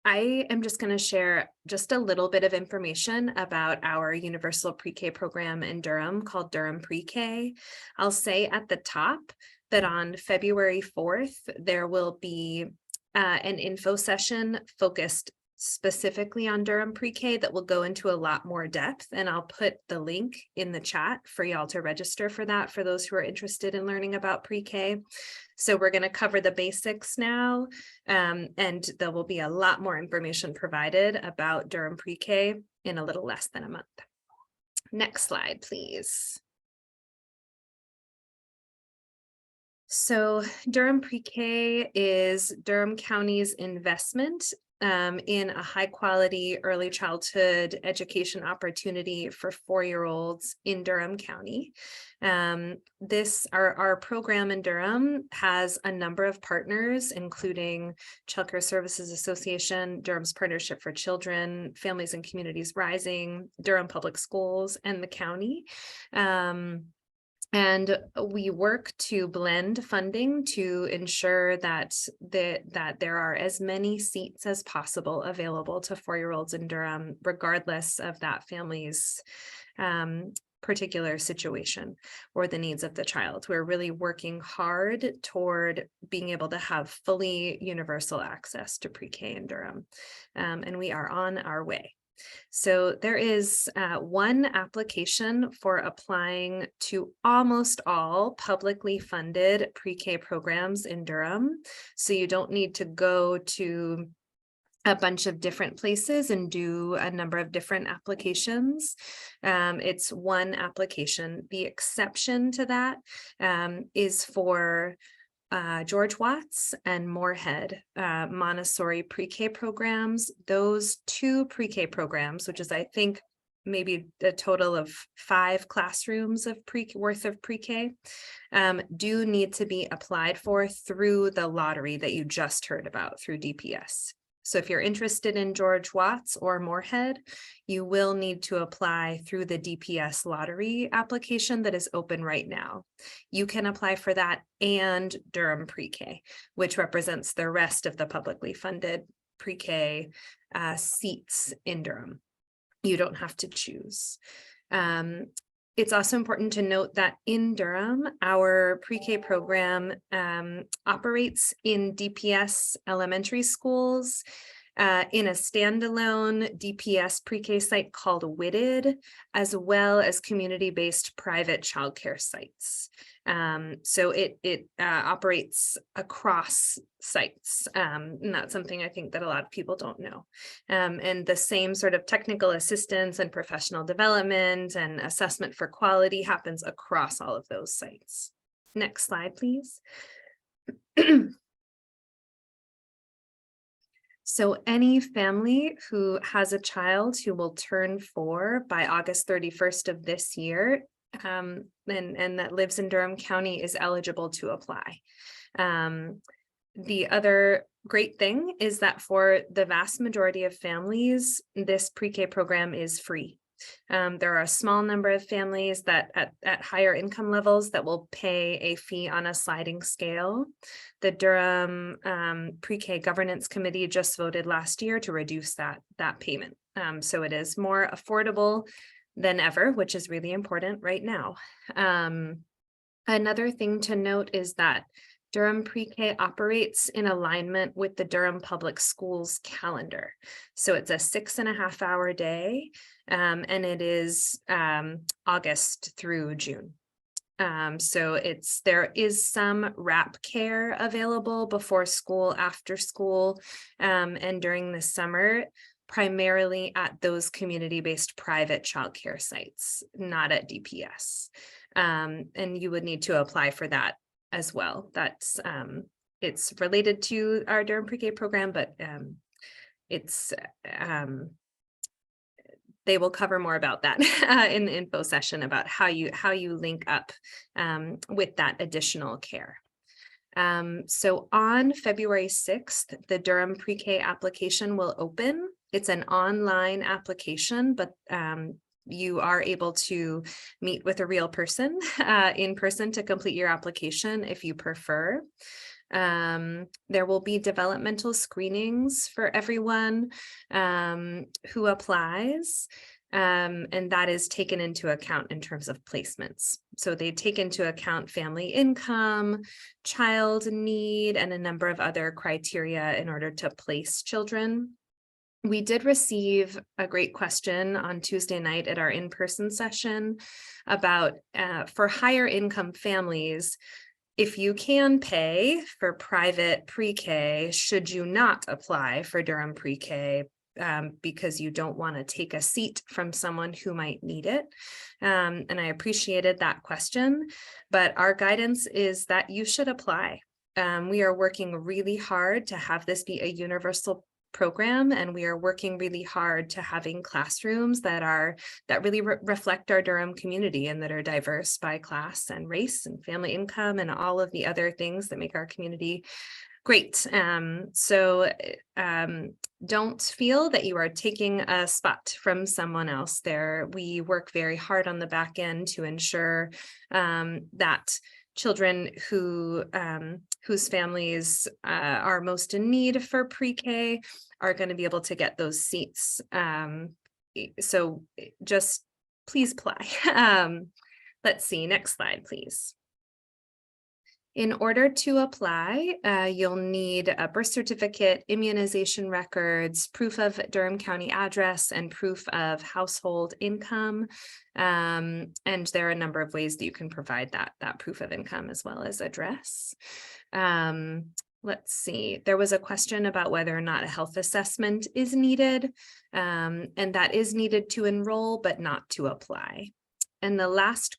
I am just going to share just a little bit of information about our universal pre-K program in Durham called Durham Pre-K. I'll say at the top that on February 4th, there will be an info session focused specifically on Durham Pre-K that will go into a lot more depth, and I'll put the link in the chat for y'all to register for that for those who are interested in learning about pre-K. So we're going to cover the basics now, and there will be a lot more information provided about Durham Pre-K in a little less than a month. Next slide, please. So Durham Pre-K is Durham County's investment in a high quality early childhood education opportunity for 4-year-olds in Durham County. Our program in Durham has a number of partners, including Child Care Services Association, Durham's Partnership for Children, Families and Communities Rising, Durham Public Schools, and the county. And we work to blend funding to ensure that there are as many seats as possible available to 4-year-olds in Durham, regardless of that family's particular situation or the needs of the child. We're really working hard toward being able to have fully universal access to pre-K in Durham, and we are on our way. So there is one application for applying to almost all publicly funded pre-K programs in Durham. So you don't need to go to a bunch of different places and do a number of different applications. It's one application. The exception to that is for George Watts and Moorhead Montessori pre-K programs. Those 2 pre-K programs, which is I think maybe a total of 5 classrooms of worth of pre-K, do need to be applied for through the lottery that you just heard about through DPS. So if you're interested in George Watts or Moorhead, you will need to apply through the DPS lottery application that is open right now. You can apply for that and Durham Pre-K, which represents the rest of the publicly funded pre-K seats in Durham. You don't have to choose. It's also important to note that in Durham, our pre-K program operates in DPS elementary schools in a standalone DPS pre-K site called Whitted, as well as community-based private childcare sites. So it operates across sites, and that's something I think that a lot of people don't know. And the same sort of technical assistance and professional development and assessment for quality happens across all of those sites. Next slide, please. So any family who has a child who will turn 4 by August 31st of this year, and that lives in Durham County is eligible to apply. The other great thing is that for the vast majority of families, this pre-K program is free. There are a small number of families that at higher income levels that will pay a fee on a sliding scale. The Durham Pre-K Governance Committee just voted last year to reduce that payment. So it is more affordable than ever, which is really important right now. Another thing to note is that Durham Pre-K operates in alignment with the Durham Public Schools calendar. So it's a 6.5-hour day, and it is August through June. So there is some wrap care available before school, after school, and during the summer, primarily at those community-based private childcare sites, not at DPS. And you would need to apply for that as well. That's it's related to our Durham Pre-K program, but it's they will cover more about that in the info session about how you link up with that additional care. So on February 6th, the Durham Pre-K application will open. It's an online application, but you are able to meet with a real person in person to complete your application if you prefer. There will be developmental screenings for everyone who applies. And that is taken into account in terms of placements. So they take into account family income, child need, and a number of other criteria in order to place children. We did receive a great question on Tuesday night at our in-person session about for higher income families, if you can pay for private pre-K, should you not apply for Durham Pre-K because you don't want to take a seat from someone who might need it? And I appreciated that question, but our guidance is that you should apply. We are working really hard to have this be a universal program, and we are working really hard to having classrooms that really reflect our Durham community and that are diverse by class and race and family income and all of the other things that make our community great. So don't feel that you are taking a spot from someone else there. We work very hard on the back end to ensure that children whose families are most in need for pre-K are going to be able to get those seats. So just please apply. Let's see, next slide, please. In order to apply, you'll need a birth certificate, immunization records, proof of Durham County address, and proof of household income. And there are a number of ways that you can provide that proof of income as well as address. Let's see, there was a question about whether or not a health assessment is needed, and that is needed to enroll, but not to apply. And the last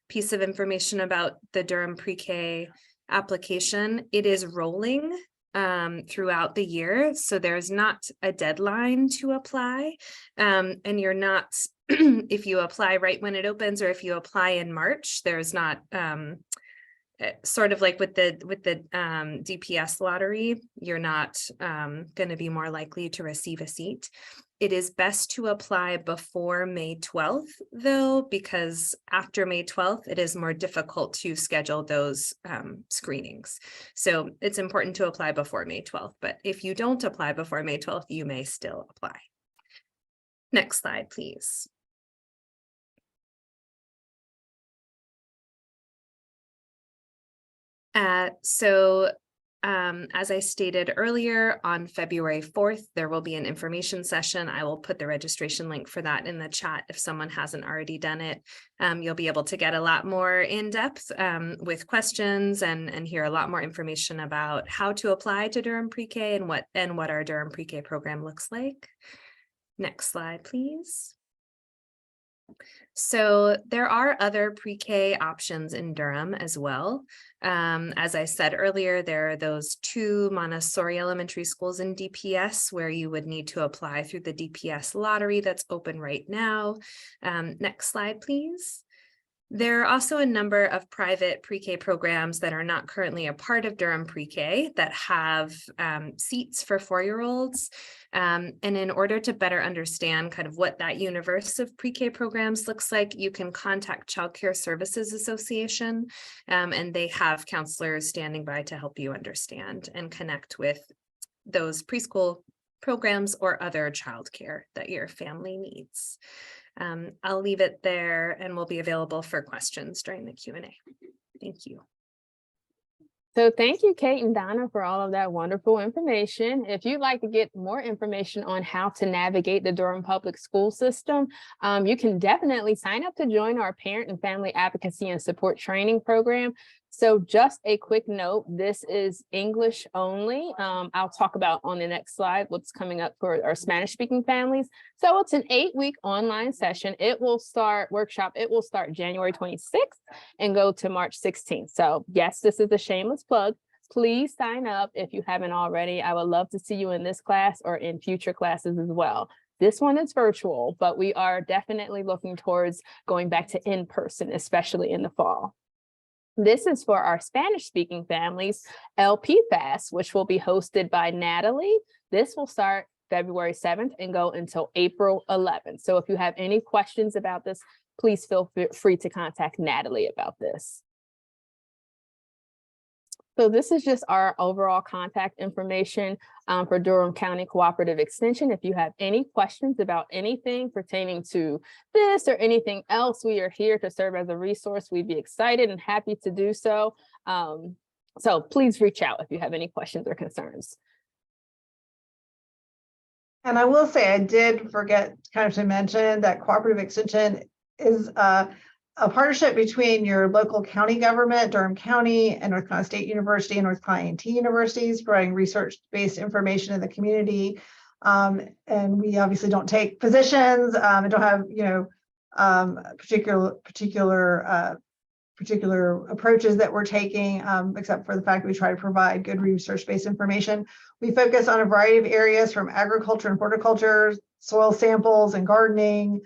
piece of information about the Durham Pre-K application, it is rolling throughout the year. So there's not a deadline to apply. And you're not, if you apply right when it opens or if you apply in March, there's not sort of like with the DPS lottery, you're not going to be more likely to receive a seat. It is best to apply before May 12th, though, because after May 12th, it is more difficult to schedule those screenings. So it's important to apply before May 12th, but if you don't apply before May 12th, you may still apply. Next slide, please. As I stated earlier, on February 4th, there will be an information session. I will put the registration link for that in the chat if someone hasn't already done it. You'll be able to get a lot more in depth with questions and hear a lot more information about how to apply to Durham Pre-K and what our Durham Pre-K program looks like. Next slide, please. So there are other pre-K options in Durham as well. As I said earlier, there are those 2 Montessori elementary schools in DPS where you would need to apply through the DPS lottery that's open right now. Next slide, please. There are also a number of private pre-K programs that are not currently a part of Durham Pre-K that have seats for 4-year-olds. And in order to better understand kind of what that universe of pre-K programs looks like, you can contact Child Care Services Association, and they have counselors standing by to help you understand and connect with those preschool programs or other childcare that your family needs. I'll leave it there and we'll be available for questions during the Q&A. Thank you. So thank you, Kate and Donna, for all of that wonderful information. If you'd like to get more information on how to navigate the Durham Public School System, you can definitely sign up to join our Parent and Family Advocacy and Support Training Program. So just a quick note, this is English only. I'll talk about on the next slide what's coming up for our Spanish speaking families. So it's an 8-week online session. It will start January 26th and go to March 16th. So yes, this is a shameless plug. please sign up if you haven't already. I would love to see you in this class or in future classes as well. This one is virtual, but we are definitely looking towards going back to in-person, especially in the fall. This is for our Spanish-speaking families, LP Fast, which will be hosted by Natalie. This will start February 7th and go until April 11th. So if you have any questions about this, please feel free to contact Natalie about this. So this is just our overall contact information for Durham County Cooperative Extension. If you have any questions about anything pertaining to this or anything else, we are here to serve as a resource. We'd be excited and happy to do so. So please reach out if you have any questions or concerns. And I will say, I did forget kind of to mention that Cooperative Extension is a partnership between your local county government, Durham County, and North Carolina State University and North Carolina A&T universities, providing research-based information in the community. And we obviously don't take positions and don't have, particular approaches that we're taking, except for the fact that we try to provide good research-based information. We focus on a variety of areas from agriculture and horticulture, soil samples and gardening,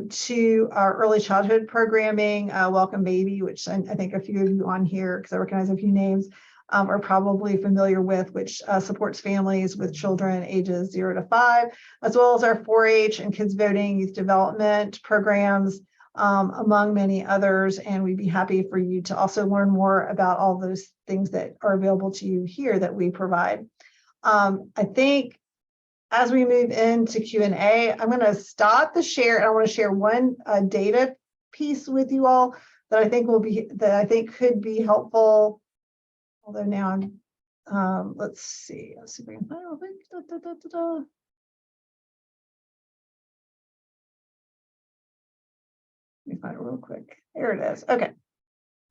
to our early childhood programming, Welcome Baby, which I think a few of you on here, because I recognize a few names, are probably familiar with, which supports families with children ages 0 to 5, as well as our 4-H and kids voting, youth development programs, among many others. And we'd be happy for you to also learn more about all those things that are available to you here that we provide. I think as we move into Q&A, I'm going to stop the share, and I want to share one data piece with you all that I think could be helpful. Although now I'm, let's see if I can find it. Let me find it real quick. Here it is. Okay.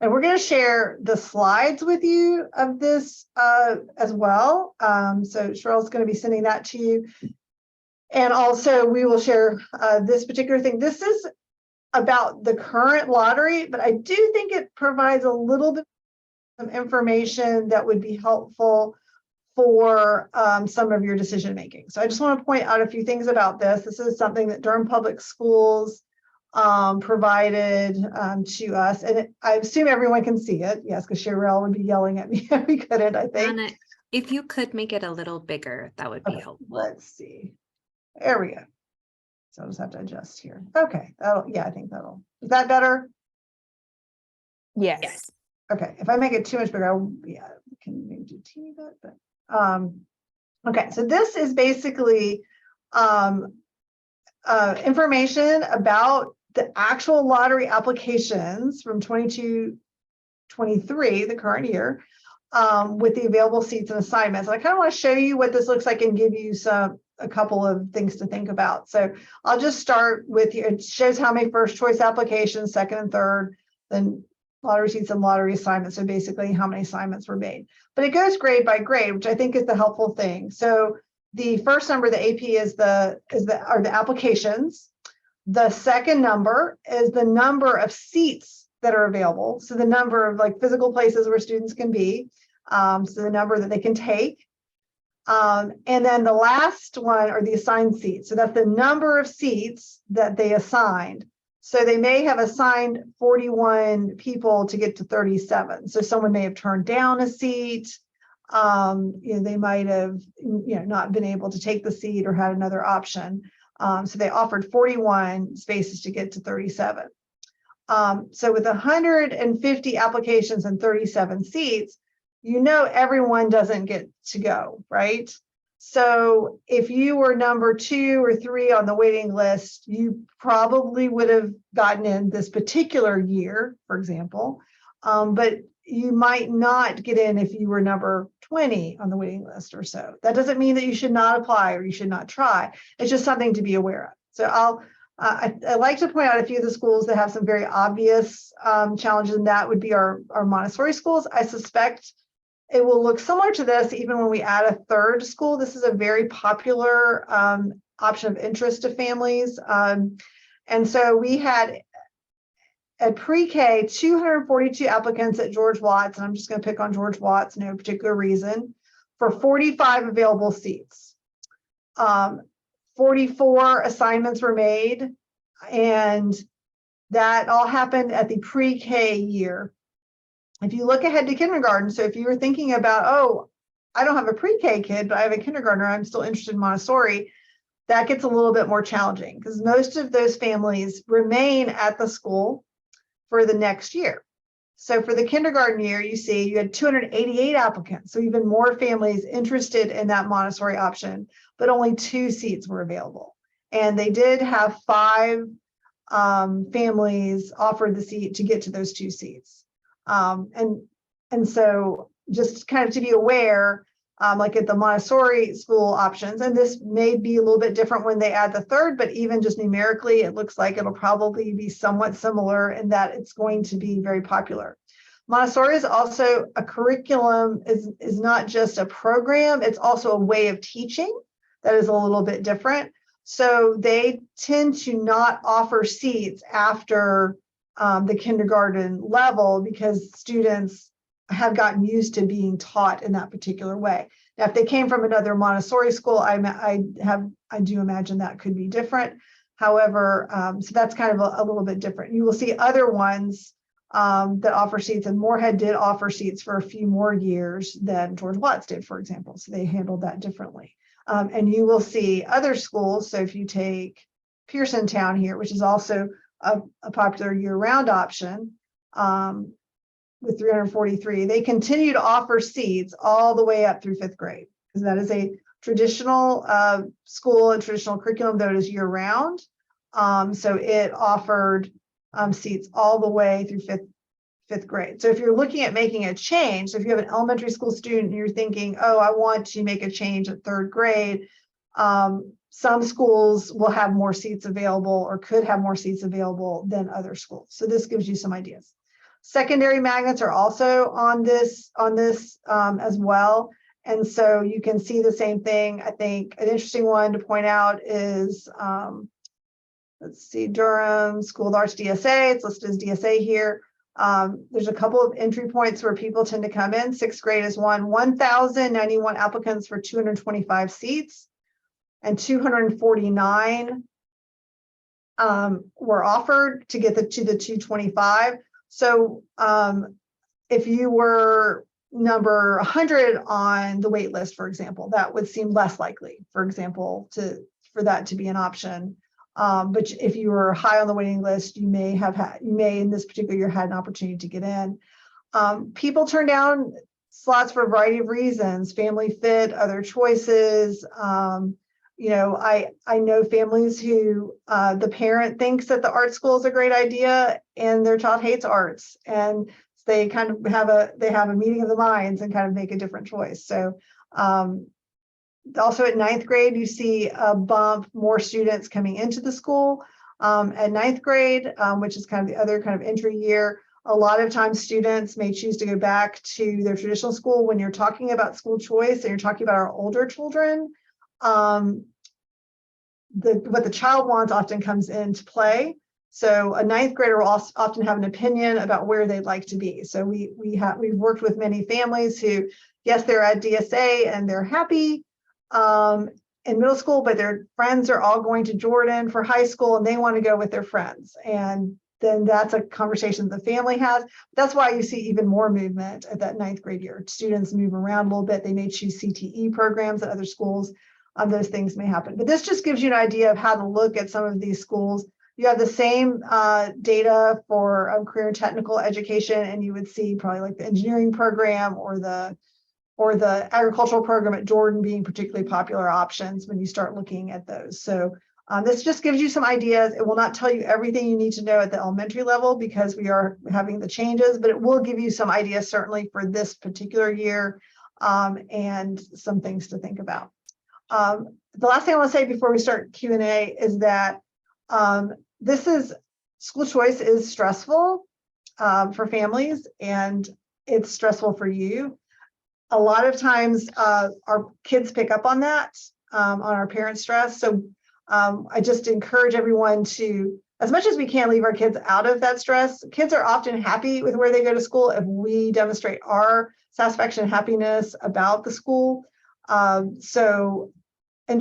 And we're going to share the slides with you of this as well. So Cheryl's going to be sending that to you. And also we will share this particular thing. This is about the current lottery, but I do think it provides a little bit of information that would be helpful for some of your decision making. So I just want to point out a few things about this. This is something that Durham Public Schools provided to us, and I assume everyone can see it. Yes, because Cheryl would be yelling at me if we couldn't. I think Anna, if you could make it a little bigger, that would be helpful. Let's see. There we go. So I'll just have to adjust here. Okay. I think that'll. Is that better? Yes. Okay. If I make it too much bigger, we can maybe do a teeny bit. But okay. So this is basically information about the actual lottery applications from 22-23, the current year, with the available seats and assignments. And I kind of want to show you what this looks like and give you a couple of things to think about. So I'll just start with you. It shows how many first choice applications, second and third, then lottery seats and lottery assignments. So basically how many assignments were made. But it goes grade by grade, which I think is the helpful thing. So the first number, the AP, are the applications. The second number is the number of seats that are available. So the number of physical places where students can be. So the number that they can take. And then the last one are the assigned seats. So that's the number of seats that they assigned. So they may have assigned 41 people to get to 37. So someone may have turned down a seat. They might have not been able to take the seat or had another option. So they offered 41 spaces to get to 37. So with 150 applications and 37 seats, everyone doesn't get to go, right? So if you were number 2 or 3 on the waiting list, you probably would have gotten in this particular year, for example, but you might not get in if you were number 20 on the waiting list or so. That doesn't mean that you should not apply or you should not try. It's just something to be aware of. So I like to point out a few of the schools that have some very obvious challenges, and that would be our Montessori schools. I suspect it will look similar to this even when we add a third school. This is a very popular option of interest to families. And so we had at pre-K, 242 applicants at George Watts, and I'm just going to pick on George Watts, no particular reason, for 45 available seats. 44 assignments were made, and that all happened at the pre-K year. If you look ahead to kindergarten, so if you were thinking about, oh, I don't have a pre-K kid, but I have a kindergartner, I'm still interested in Montessori, that gets a little bit more challenging because most of those families remain at the school for the next year. So for the kindergarten year, you see you had 288 applicants, so even more families interested in that Montessori option, but only 2 seats were available. And they did have 5 families offered the seat to get to those 2 seats. And so just kind of to be aware, like at the Montessori school options, and this may be a little bit different when they add the 3rd, but even just numerically, it looks like it'll probably be somewhat similar in that it's going to be very popular. Montessori is also a curriculum, is not just a program, it's also a way of teaching that is a little bit different. So they tend to not offer seats after the kindergarten level because students have gotten used to being taught in that particular way. Now, if they came from another Montessori school, I do imagine that could be different. However, so that's kind of a little bit different. You will see other ones that offer seats, and Moorhead did offer seats for a few more years than George Watts did, for example. So they handled that differently. And you will see other schools. So if you take Pearson Town here, which is also a popular year-round option, with 343, they continue to offer seats all the way up through 5th grade, because that is a traditional school and traditional curriculum that is year-round. So it offered seats all the way through fifth grade. So if you're looking at making a change, so if you have an elementary school student and you're thinking, oh, I want to make a change at 3rd grade, some schools will have more seats available or could have more seats available than other schools. So this gives you some ideas. Secondary magnets are also on this as well. And so you can see the same thing. I think an interesting one to point out is, let's see, Durham School of Arts DSA. It's listed as DSA here. There's a couple of entry points where people tend to come in. 6th grade is 1,091 applicants for 225 seats, and 249 were offered to get to the 225. So if you were number 100 on the wait list, for example, that would seem less likely, for example, for that to be an option. But if you were high on the waiting list, you may in this particular year had an opportunity to get in. People turn down slots for a variety of reasons: family fit, other choices. I know families who the parent thinks that the art school is a great idea and their child hates arts, and they kind of have a meeting of the minds and kind of make a different choice. So also at 9th grade, you see a bump, more students coming into the school at 9th grade, which is kind of the other kind of entry year. A lot of times students may choose to go back to their traditional school. When you're talking about school choice and you're talking about our older children, what the child wants often comes into play. So a 9th grader will often have an opinion about where they'd like to be. So we've worked with many families who, yes, they're at DSA and they're happy in middle school, but their friends are all going to Jordan for high school and they want to go with their friends. And then that's a conversation the family has. That's why you see even more movement at that 9th grade year. Students move around a little bit. They may choose CTE programs at other schools. Those things may happen. But this just gives you an idea of how to look at some of these schools. You have the same data for career and technical education, and you would see probably like the engineering program or the agricultural program at Jordan being particularly popular options when you start looking at those. So this just gives you some ideas. It will not tell you everything you need to know at the elementary level because we are having the changes, but it will give you some ideas certainly for this particular year and some things to think about. The last thing I want to say before we start Q&A is that school choice is stressful for families, and it's stressful for you. A lot of times our kids pick up on that, on our parents' stress. So I just encourage everyone to as much as we can leave our kids out of that stress. Kids are often happy with where they go to school if we demonstrate our satisfaction and happiness about the school. And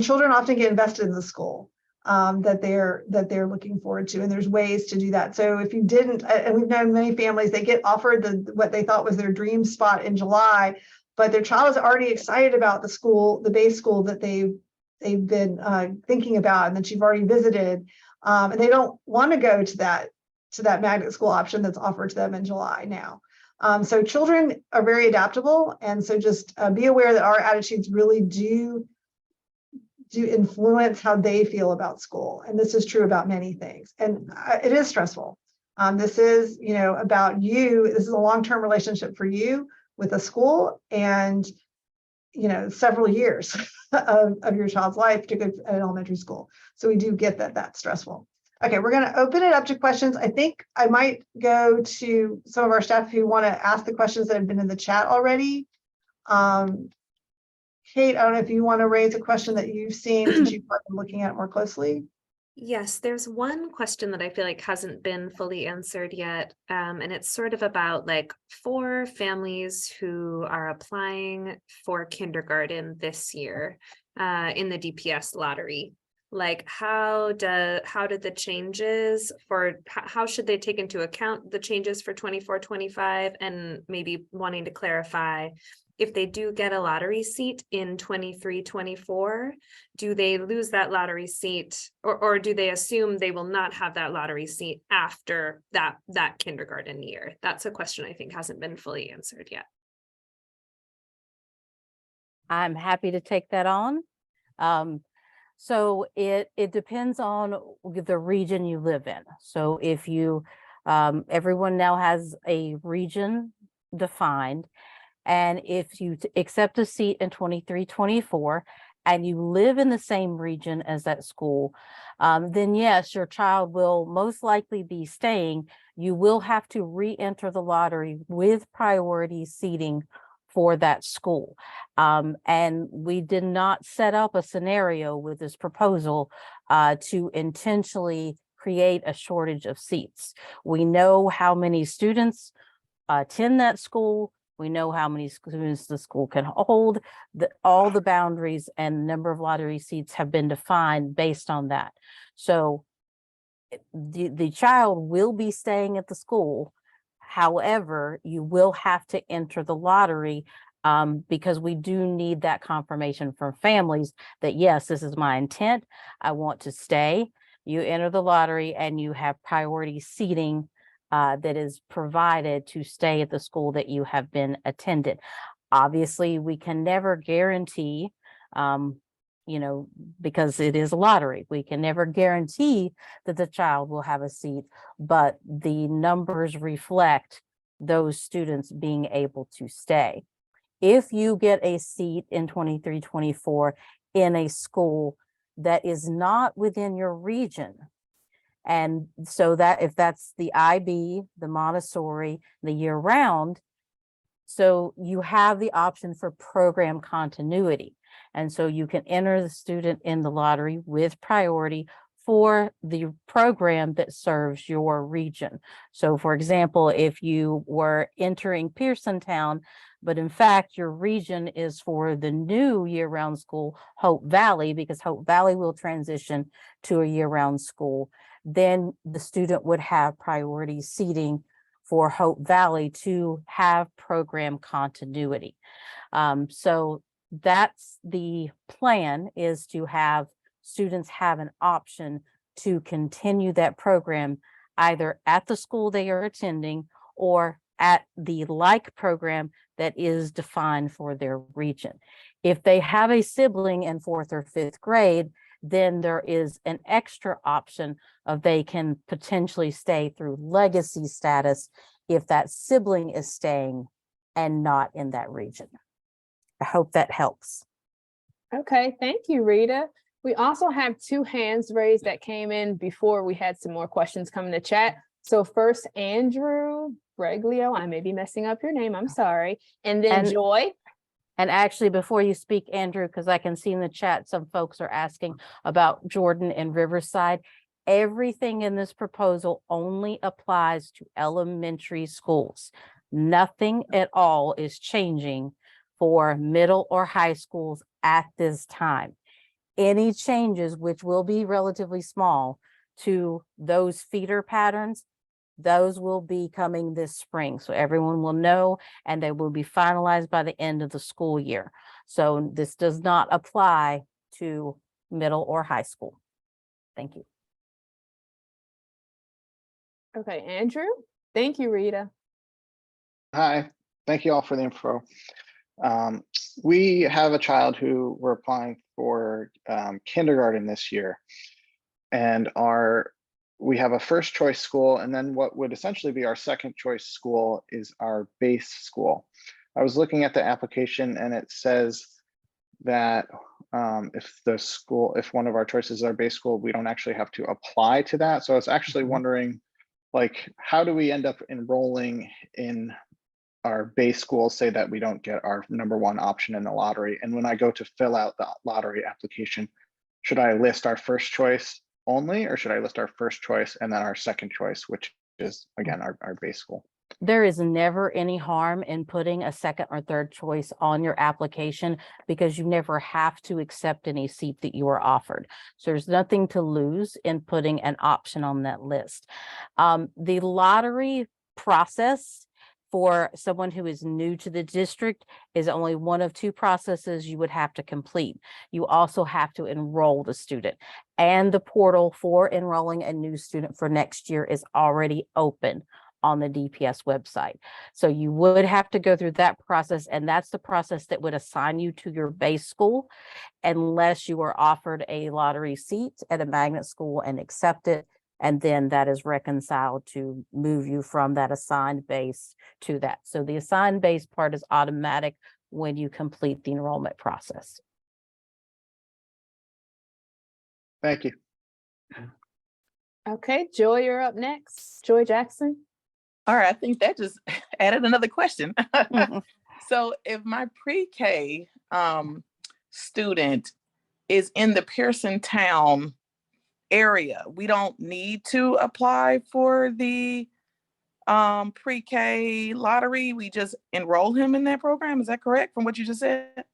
children often get invested in the school that they're looking forward to, and there's ways to do that. So if you didn't, and we've known many families, they get offered what they thought was their dream spot in July, but their child is already excited about the school, the base school that they've been thinking about and that you've already visited, and they don't want to go to that magnet school option that's offered to them in July now. So children are very adaptable, and so just be aware that our attitudes really do influence how they feel about school. And this is true about many things. And it is stressful. This is, about you. This is a long-term relationship for you with a school and, several years of your child's life, particularly at elementary school. So we do get that that's stressful. Okay, we're going to open it up to questions. I think I might go to some of our staff who want to ask the questions that have been in the chat already. Kate, I don't know if you want to raise a question that you've seen since you've been looking at it more closely. Yes, there's one question that I feel like hasn't been fully answered yet. And it's sort of about like for families who are applying for kindergarten this year in the DPS lottery. Like how did the changes how should they take into account the changes for 24-25, and maybe wanting to clarify if they do get a lottery seat in 23-24, do they lose that lottery seat, or do they assume they will not have that lottery seat after that kindergarten year? That's a question I think hasn't been fully answered yet. I'm happy to take that on. So it depends on the region you live in. So if you, everyone now has a region defined, and if you accept a seat in 23-24 and you live in the same region as that school, then yes, your child will most likely be staying. You will have to re-enter the lottery with priority seating for that school. And we did not set up a scenario with this proposal to intentionally create a shortage of seats. We know how many students attend that school. We know how many students the school can hold. All the boundaries and number of lottery seats have been defined based on that. So the child will be staying at the school. However, you will have to enter the lottery because we do need that confirmation from families that, yes, this is my intent. I want to stay. You enter the lottery and you have priority seating that is provided to stay at the school that you have been attended. Obviously, we can never guarantee, because it is a lottery, we can never guarantee that the child will have a seat, but the numbers reflect those students being able to stay. If you get a seat in 23-24 in a school that is not within your region, and so that if that's the IB, the Montessori, the year round, so you have the option for program continuity. And so you can enter the student in the lottery with priority for the program that serves your region. So for example, if you were entering Pearsontown, but in fact, your region is for the new year-round school, Hope Valley, because Hope Valley will transition to a year-round school, then the student would have priority seating for Hope Valley to have program continuity. So that's the plan, is to have students have an option to continue that program either at the school they are attending or at the like program that is defined for their region. If they have a sibling in 4th or 5th grade, then there is an extra option of they can potentially stay through legacy status if that sibling is staying and not in that region. I hope that helps. Okay, thank you, Rita. We also have 2 hands raised that came in before we had some more questions come in the chat. So first, Andrew Breglio, I may be messing up your name, I'm sorry. And then Joy. And actually, before you speak, Andrew, because I can see in the chat, some folks are asking about Jordan and Riverside. Everything in this proposal only applies to elementary schools. Nothing at all is changing for middle or high schools at this time. Any changes, which will be relatively small, to those feeder patterns, those will be coming this spring. So everyone will know, and they will be finalized by the end of the school year. So this does not apply to middle or high school. Thank you. Okay, Andrew. Thank you, Rita. Hi, thank you all for the info. We have a child who we're applying for kindergarten this year, and we have a first choice school, and then what would essentially be our second choice school is our base school. I was looking at the application, and it says that if one of our choices is our base school, we don't actually have to apply to that. So I was actually wondering, like, how do we end up enrolling in our base school, say that we don't get our #1 option in the lottery? And when I go to fill out the lottery application, should I list our first choice only, or should I list our first choice and then our second choice, which is again our base school? There is never any harm in putting a second or third choice on your application, because you never have to accept any seat that you are offered. So there's nothing to lose in putting an option on that list. The lottery process for someone who is new to the district is only one of two processes you would have to complete. You also have to enroll the student, and the portal for enrolling a new student for next year is already open on the DPS website. So you would have to go through that process, and that's the process that would assign you to your base school, unless you are offered a lottery seat at a magnet school and accept it. And then that is reconciled to move you from that assigned base to that. So the assigned base part is automatic when you complete the enrollment process. Thank you. Okay, Joy, you're up next. Joy Jackson. All right, I think that just added another question. So if my pre-K student is in the Pearson Town area, we don't need to apply for the pre-K lottery. We just enroll him in that program. Is that correct from what you just said?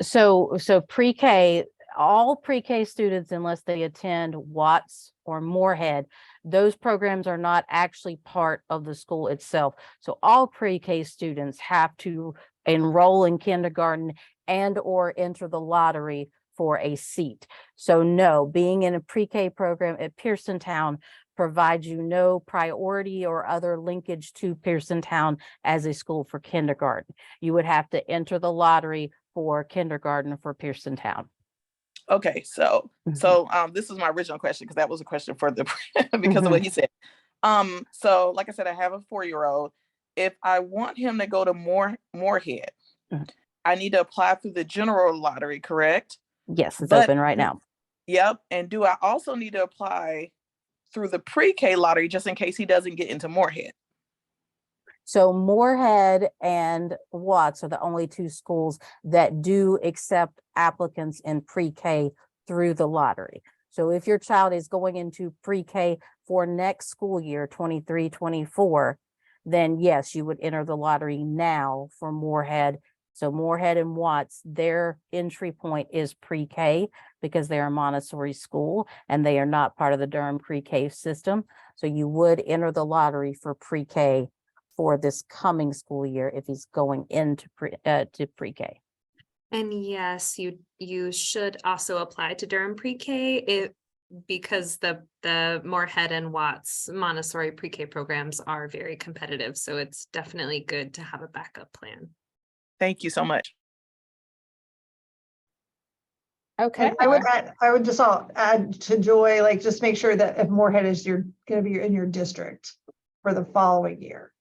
So pre-K, all pre-K students, unless they attend Watts or Moorhead, those programs are not actually part of the school itself. So all pre-K students have to enroll in kindergarten and or enter the lottery for a seat. So no, being in a pre-K program at Pearson Town provides you no priority or other linkage to Pearson Town as a school for kindergarten. You would have to enter the lottery for kindergarten for Pearson Town. Okay, so this was my original question, because that was a question for the because of what he said. So like I said, I have a 4-year-old. If I want him to go to Moorhead, I need to apply through the general lottery, correct? Yes, it's open right now. Yep. And do I also need to apply through the pre-K lottery just in case he doesn't get into Moorhead? So Moorhead and Watts are the only two schools that do accept applicants in pre-K through the lottery. So if your child is going into pre-K for next school year, 23-24, then yes, you would enter the lottery now for Moorhead. So Moorhead and Watts, their entry point is pre-K because they are a Montessori school and they are not part of the Durham pre-K system. So you would enter the lottery for pre-K for this coming school year if he's going into pre-K. And yes, you should also apply to Durham pre-K because the Moorhead and Watts Montessori pre-K programs are very competitive. So it's definitely good to have a backup plan. Thank you so much. Okay. I would just add to Joy, like, just make sure that if Moorhead is going to be in your district for the following year.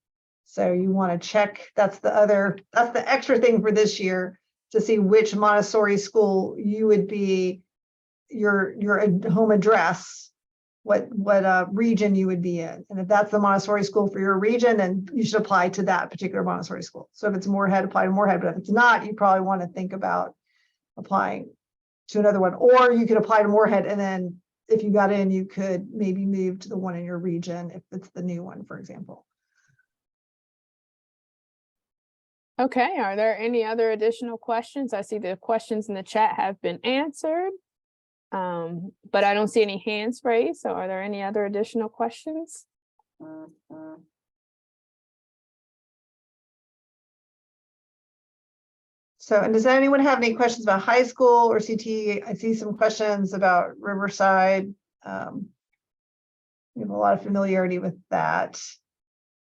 So you want to check, that's the extra thing for this year, to see which Montessori school you would be, your home address, what region you would be in. And if that's the Montessori school for your region, then you should apply to that particular Montessori school. So if it's Moorhead, apply to Moorhead, but if it's not, you probably want to think about applying to another one, or you could apply to Moorhead and then if you got in, you could maybe move to the one in your region if it's the new one, for example. Okay, are there any other additional questions? I see the questions in the chat have been answered. But I don't see any hands raised. So are there any other additional questions? So, and does anyone have any questions about high school or CTE? I see some questions about Riverside. We have a lot of familiarity with that.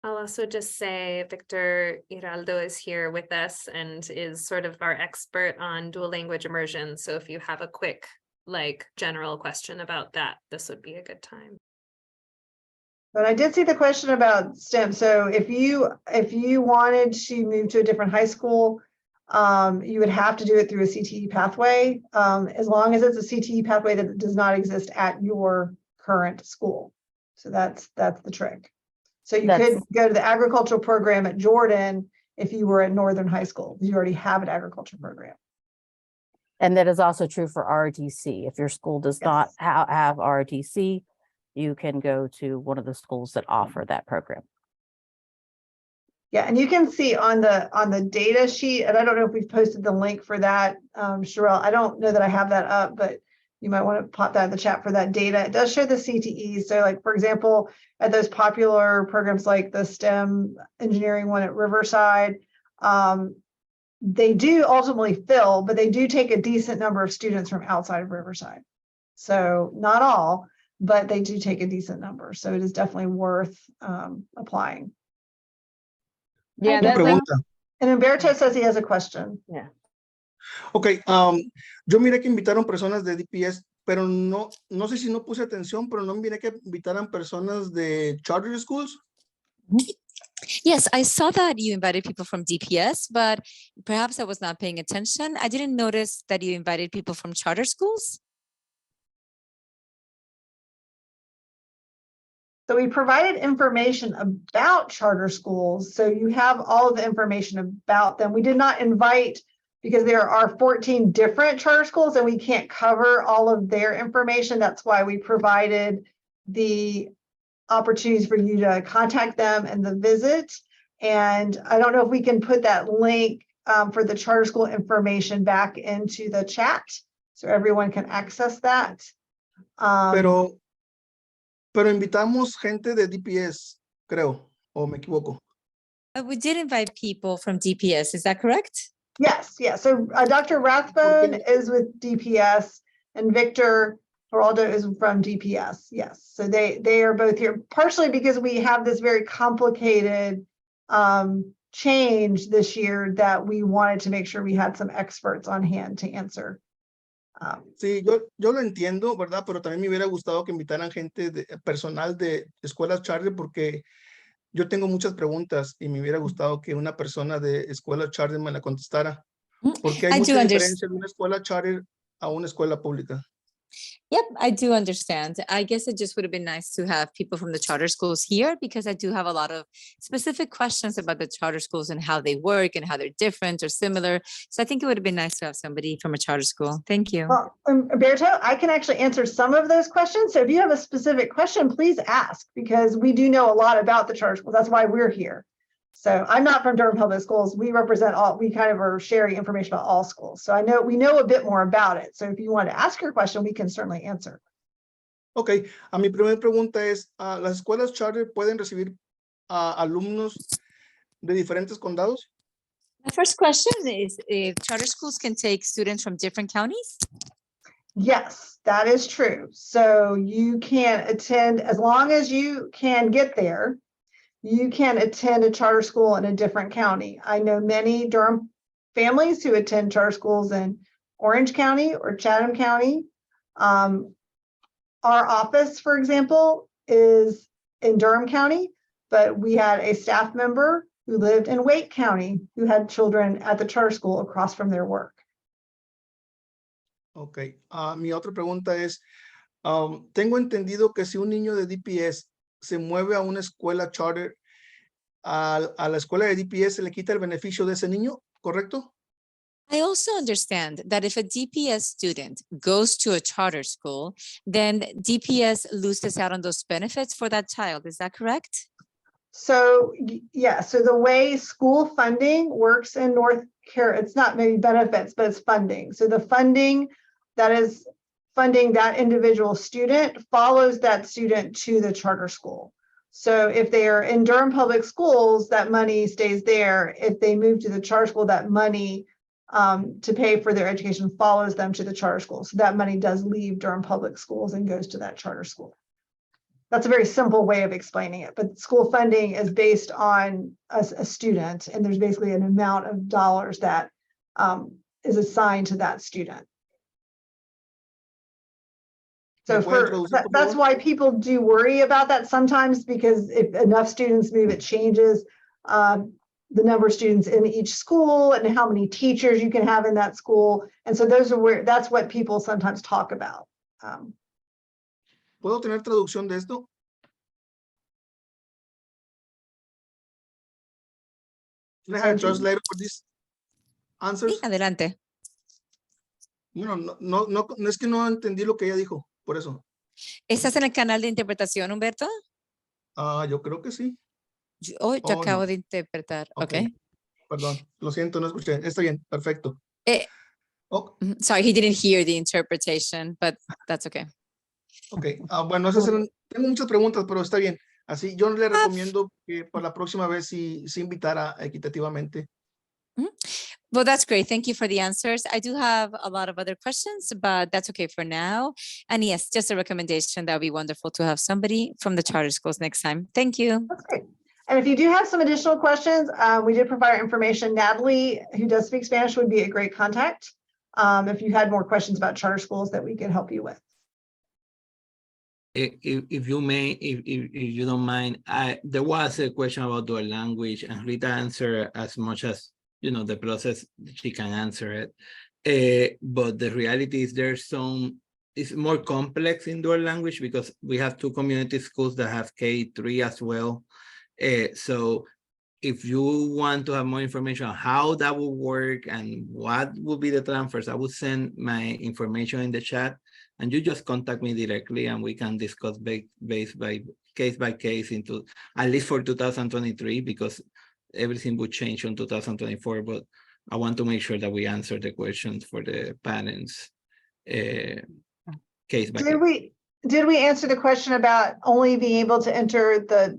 I'll also just say Victor Hiraldo is here with us and is sort of our expert on dual language immersion. So if you have a quick, like, general question about that, this would be a good time. But I did see the question about STEM. So if you wanted to move to a different high school, you would have to do it through a CTE pathway, as long as it's a CTE pathway that does not exist at your current school. So that's the trick. So you could go to the agricultural program at Jordan if you were at Northern High School. You already have an agriculture program. And that is also true for ROTC. If your school does not have ROTC, you can go to one of the schools that offer that program. Yeah, and you can see on the data sheet, and I don't know if we've posted the link for that, Sherelle. I don't know that I have that up, but you might want to pop that in the chat for that data. It does show the CTE. So like, for example, at those popular programs like the STEM engineering one at Riverside, they do ultimately fill, but they do take a decent number of students from outside of Riverside. So not all, but they do take a decent number. So it is definitely worth applying. Yeah, and Humberto says he has a question. Yeah. Ok, yo miré que invitaron personas de DPS, pero no sé si no puse atención, pero no miré que invitaran personas de charter schools. Yes, I saw that you invited people from DPS, but perhaps I was not paying attention. I didn't notice that you invited people from charter schools. So we provided information about charter schools. So you have all of the information about them. We did not invite, because there are 14 different charter schools and we can't cover all of their information. That's why we provided the opportunities for you to contact them and the visit. And I don't know if we can put that link for the charter school information back into the chat so everyone can access that. Pero invitamos gente de DPS, creo, o me equivoco. We did invite people from DPS, is that correct? Yes, yes. So Dr. Rathbone is with DPS and Victor Geraldo is from DPS. Yes, so they are both here, partially because we have this very complicated change this year that we wanted to make sure we had some experts on hand to answer. Sí, yo lo entiendo, ¿verdad? Pero también me hubiera gustado que invitaran gente personal de escuelas charter, porque yo tengo muchas preguntas y me hubiera gustado que una persona de escuela charter me la contestara, porque hay mucha diferencia de una escuela charter a una escuela pública. Yep, I do understand. I guess it just would have been nice to have people from the charter schools here, because I do have a lot of specific questions about the charter schools and how they work and how they're different or similar. So I think it would have been nice to have somebody from a charter school. Thank you. Well, Umberto, I can actually answer some of those questions. So if you have a specific question, please ask, because we do know a lot about the charter schools. That's why we're here. So I'm not from Durham Public Schools. We represent we kind of are sharing information about all schools. So we know a bit more about it. So if you want to ask your question, we can certainly answer. Ok, mi primera pregunta es, ¿las escuelas charter pueden recibir alumnos de diferentes condados? My first question is if charter schools can take students from different counties? Yes, that is true. So you can attend, as long as you can get there, you can attend a charter school in a different county. I know many Durham families who attend charter schools in Orange County or Chatham County. Our office, for example, is in Durham County, but we had a staff member who lived in Wake County who had children at the charter school across from their work. Ok, mi otra pregunta es, tengo entendido que si un niño de DPS se mueve a una escuela charter, a la escuela de DPS se le quita el beneficio de ese niño, ¿correcto? I also understand that if a DPS student goes to a charter school, then DPS loses out on those benefits for that child. Is that correct? So yeah, so the way school funding works in North Carolina, it's not maybe benefits, but it's funding. So the funding that is funding that individual student follows that student to the charter school. So if they are in Durham Public Schools, that money stays there. If they move to the charter school, that money to pay for their education follows them to the charter school. So that money does leave Durham Public Schools and goes to that charter school. That's a very simple way of explaining it, but school funding is based on a student, and there's basically an amount of dollars that is assigned to that student. So that's why people do worry about that sometimes, because if enough students move, it changes the number of students in each school and how many teachers you can have in that school. And so that's what people sometimes talk about. ¿Puedo tener traducción de esto? Can I have a translator for these answers? Sí, adelante. Bueno, no es que no entendí lo que ella dijo, por eso. ¿Estás en el canal de interpretación, Humberto? Yo creo que sí. Yo Oh, acabo no. de interpretar. Ok. Okay. Perdón, lo siento, no escuché. Está bien, perfecto. Sorry, he didn't hear the interpretation, but that's okay. Ok, bueno, tengo muchas preguntas, pero está bien. Así, yo le recomiendo que para la próxima vez sí invitara equitativamente. Well, that's great. Thank you for the answers. I do have a lot of other questions, but that's okay for now. And yes, just a recommendation. That would be wonderful to have somebody from the charter schools next time. Thank you. That's great. And if you do have some additional questions, we did provide our information. Natalie, who does speak Spanish, would be a great contact if you had more questions about charter schools that we could help you with. If you may, if you don't mind, there was a question about dual language, and Rita answered as much as the process she can answer it. But the reality is it's more complex in dual language because we have 2 community schools that have K3 as well. So if you want to have more information on how that will work and what will be the transfers, I will send my information in the chat, and you just contact me directly and we can discuss case by case into at least for 2023, because everything would change on 2024. But I want to make sure that we answer the questions for the parents case by case. Did we answer the question about only being able to enter the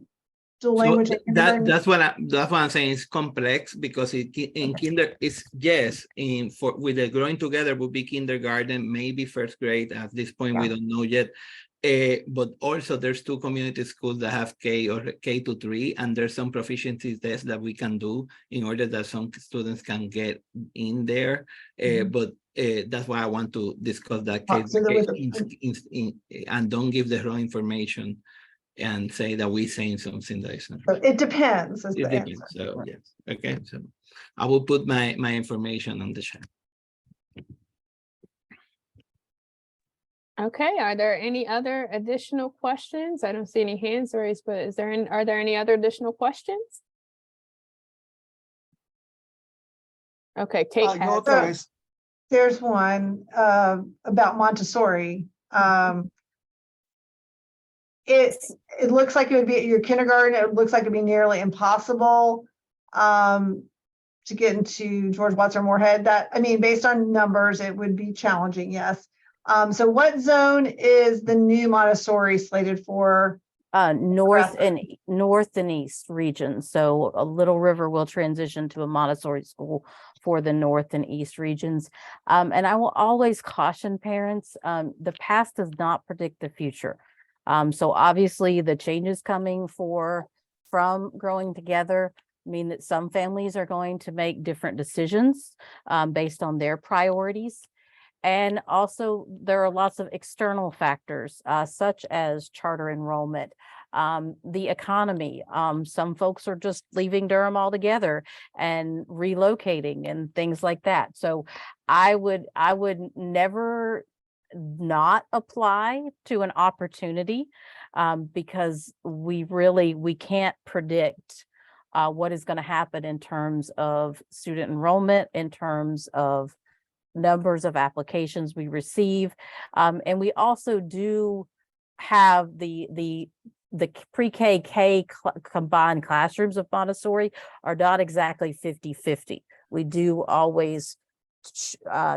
language? So that's what I'm saying. It's complex because in kinder it's with the growing together would be kindergarten, maybe first grade. At this point, we don't know yet. But also there's 2 community schools that have K or K to 3, and there's some proficiency tests that we can do in order that some students can get in there. But that's why I want to discuss that case and don't give the wrong information and say that we're saying something that is not right. It depends. It depends. So yes, okay. So I will put my information on the chat. Okay, are there any other additional questions? I don't see any hands raised, but are there any other additional questions? Okay, Kate has. There's one about Montessori. It looks like it would be at your kindergarten. It looks like it'd be nearly impossible to get into George Watson Moorhead. Based on numbers, it would be challenging, yes. So what zone is the new Montessori slated for? North and east region. So a Little River will transition to a Montessori school for the north and east regions. And I will always caution parents, the past does not predict the future. So obviously the changes coming from growing together mean that some families are going to make different decisions based on their priorities. And also there are lots of external factors, such as charter enrollment, the economy. Some folks are just leaving Durham altogether and relocating and things like that. So I would never not apply to an opportunity because we can't predict what is going to happen in terms of student enrollment, in terms of numbers of applications we receive. And we also do have the pre-K combined classrooms of Montessori are not exactly 50-50. We do always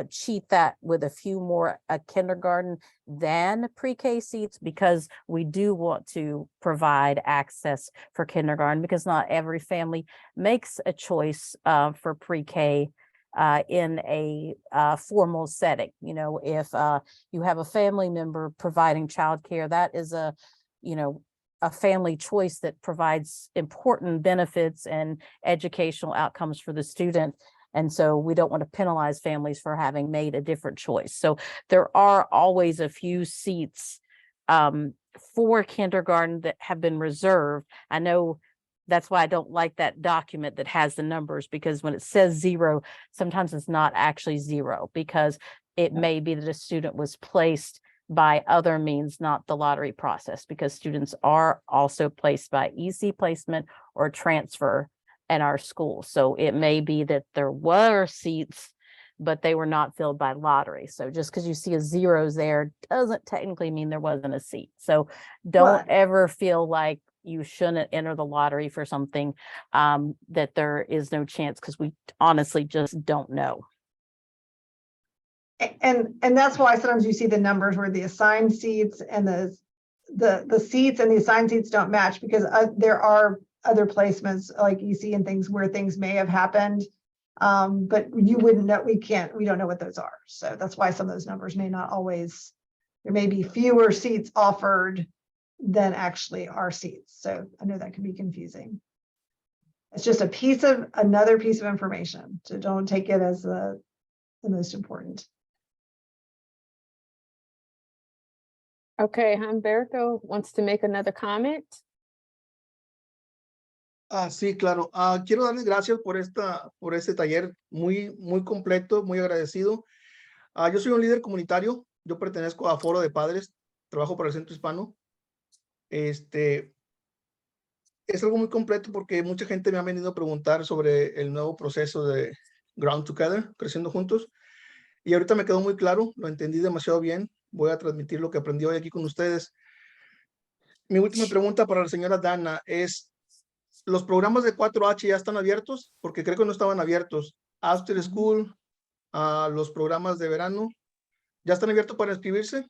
cheat that with a few more kindergarten than pre-K seats, because we do want to provide access for kindergarten, because not every family makes a choice for pre-K in a formal setting. You know, if you have a family member providing childcare, that is a family choice that provides important benefits and educational outcomes for the student. And so we don't want to penalize families for having made a different choice. So there are always a few seats for kindergarten that have been reserved. I know that's why I don't like that document that has the numbers, because when it says 0, sometimes it's not actually 0, because it may be that a student was placed by other means, not the lottery process, because students are also placed by EC placement or transfer in our school. So it may be that there were seats, but they were not filled by lottery. So just because you see a 0 there doesn't technically mean there wasn't a seat. So don't ever feel like you shouldn't enter the lottery for something that there is no chance, because we honestly just don't know. And that's why sometimes you see the numbers where the assigned seats and the seats and the assigned seats don't match, because there are other placements like EC and things where things may have happened, but you wouldn't know. We don't know what those are. So that's why some of those numbers may not always, there may be fewer seats offered than actually are seats. So I know that can be confusing. It's just another piece of information. So don't take it as the most important. Okay, Humberto wants to make another comment. Sí, claro. Quiero darles gracias por este taller muy completo, muy agradecido. Yo soy un líder comunitario. Yo pertenezco a Foro de Padres. Trabajo para el Centro Hispano. Es algo muy completo porque mucha gente me ha venido a preguntar sobre el nuevo proceso de Ground Together, Creciendo Juntos. Y ahorita me quedó muy claro, lo entendí demasiado bien. Voy a transmitir lo que aprendí hoy aquí con ustedes. Mi última pregunta para la señora Dana es, ¿los programas de 4H ya están abiertos? Porque creo que no estaban abiertos. After School, los programas de verano, ¿ya están abiertos para inscribirse?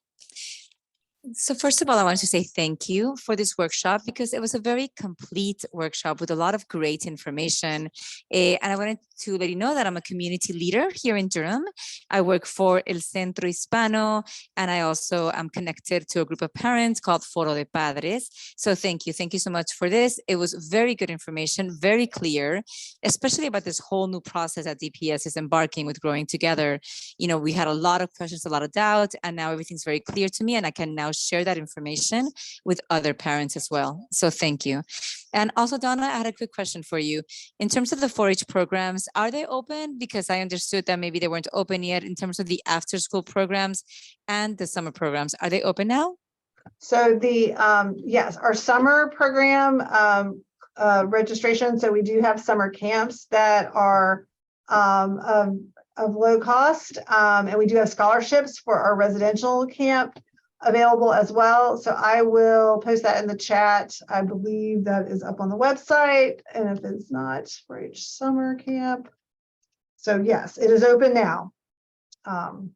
So first of all, I want to say thank you for this workshop, because it was a very complete workshop with a lot of great information. And I wanted to let you know that I'm a community leader here in Durham. I work for El Centro Hispano, and I also am connected to a group of parents called Foro de Padres. So thank you. Thank you so much for this. It was very good information, very clear, especially about this whole new process that DPS is embarking with Growing Together. You know, we had a lot of questions, a lot of doubt, and now everything's very clear to me, and I can now share that information with other parents as well. So thank you. And also, Donna, I had a quick question for you. In terms of the 4-H programs, are they open? Because I understood that maybe they weren't open yet. In terms of the after school programs and the summer programs, are they open now? So yes, our summer program registration. So we do have summer camps that are of low cost, and we do have scholarships for our residential camp available as well. So I will post that in the chat. I believe that is up on the website, and if it's not, for each summer camp. So yes, it is open now. And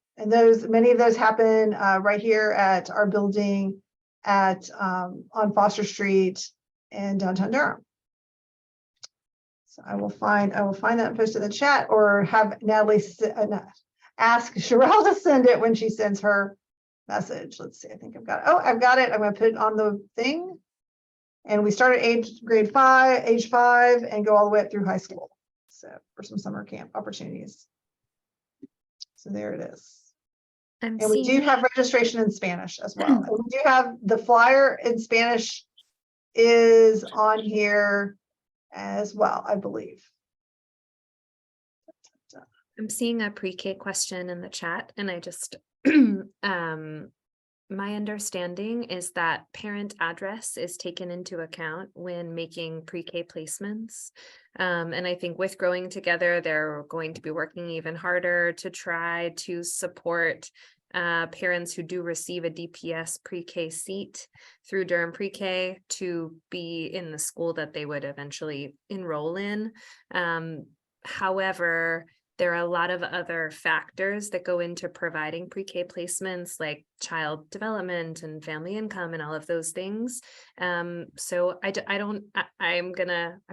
many of those happen right here at our building at on Foster Street in downtown Durham. So I will find that and post it in the chat, or have Natalie ask Sherelle to send it when she sends her message. Let's see, I think I've got it. Oh, I've got it. I'm going to put it on the thing. And we start at age 5, and go all the way up through high school. So for some summer camp opportunities. So there it is. And we do have registration in Spanish as well. And we do have the flyer in Spanish is on here as well, I believe. I'm seeing a pre-K question in the chat, and I just My understanding is that parent address is taken into account when making pre-K placements. And I think with Growing Together, they're going to be working even harder to try to support parents who do receive a DPS pre-K seat through Durham Pre-K to be in the school that they would eventually enroll in. However, there are a lot of other factors that go into providing pre-K placements, like child development and family income and all of those things. So I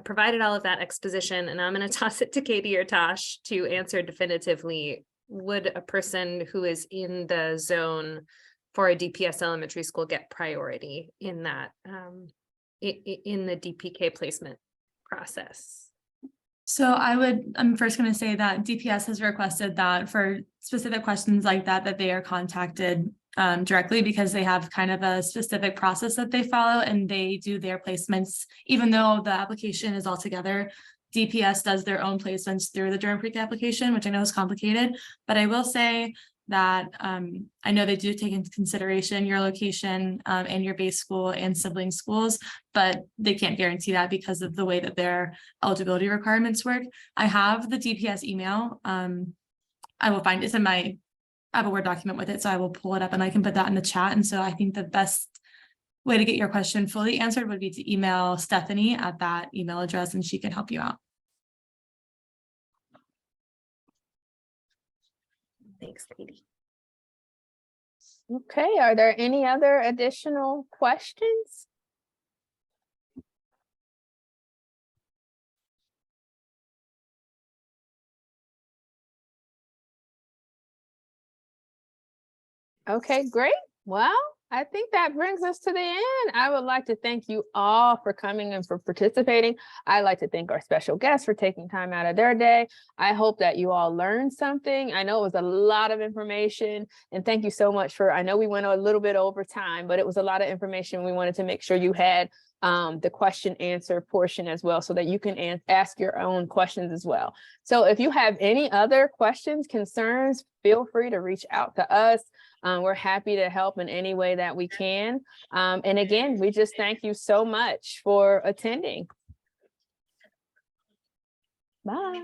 provided all of that exposition, and I'm gonna toss it to Katie or Tosh to answer definitively. Would a person who is in the zone for a DPS elementary school get priority in that, in the DPK placement process? So I'm first going to say that DPS has requested that for specific questions like that they are contacted directly, because they have kind of a specific process that they follow, and they do their placements, even though the application is all together. DPS does their own placements through the Durham Pre-K application, which I know is complicated, but I will say that I know they do take into consideration your location and your base school and sibling schools, but they can't guarantee that because of the way that their eligibility requirements work. I have the DPS email. I will find it's in I have a Word document with it, so I will pull it up and I can put that in the chat. And so I think the best way to get your question fully answered would be to email Stephanie at that email address, and she can help you out. Thanks, Katie. Okay, are there any other additional questions? Okay, great. Well, I think that brings us to the end. I would like to thank you all for coming and for participating. I'd like to thank our special guests for taking time out of their day. I hope that you all learned something. I know it was a lot of information, and thank you so much I know we went a little bit over time, but it was a lot of information. We wanted to make sure you had the question answer portion as well, so that you can ask your own questions as well. So if you have any other questions, concerns, feel free to reach out to us. We're happy to help in any way that we can. And again, we just thank you so much for attending. Bye.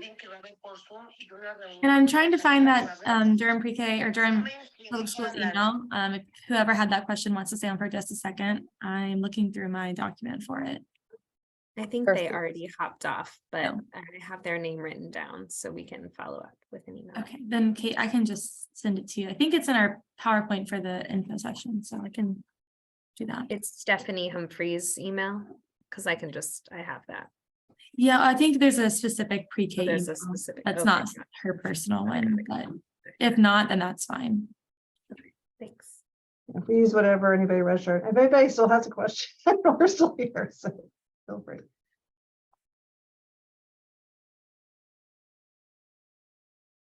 And I'm trying to find that Durham Pre-K or Durham Public Schools email. If whoever had that question wants to stay on for just a second, I'm looking through my document for it. I think Perfect. they already hopped off, but I have their name written down so we can follow up with an email. Okay, then Kate, I can just send it to you. I think it's in our PowerPoint for the info session, so I can do that. It's Stephanie Humphrey's email, because I have that. Yeah, I think there's a specific pre-K There's email. a specific. That's okay, not gotcha. her personal one, but if not, then that's fine. Thanks. We use whatever anybody registered. If anybody still has a question, we're still here, so feel free.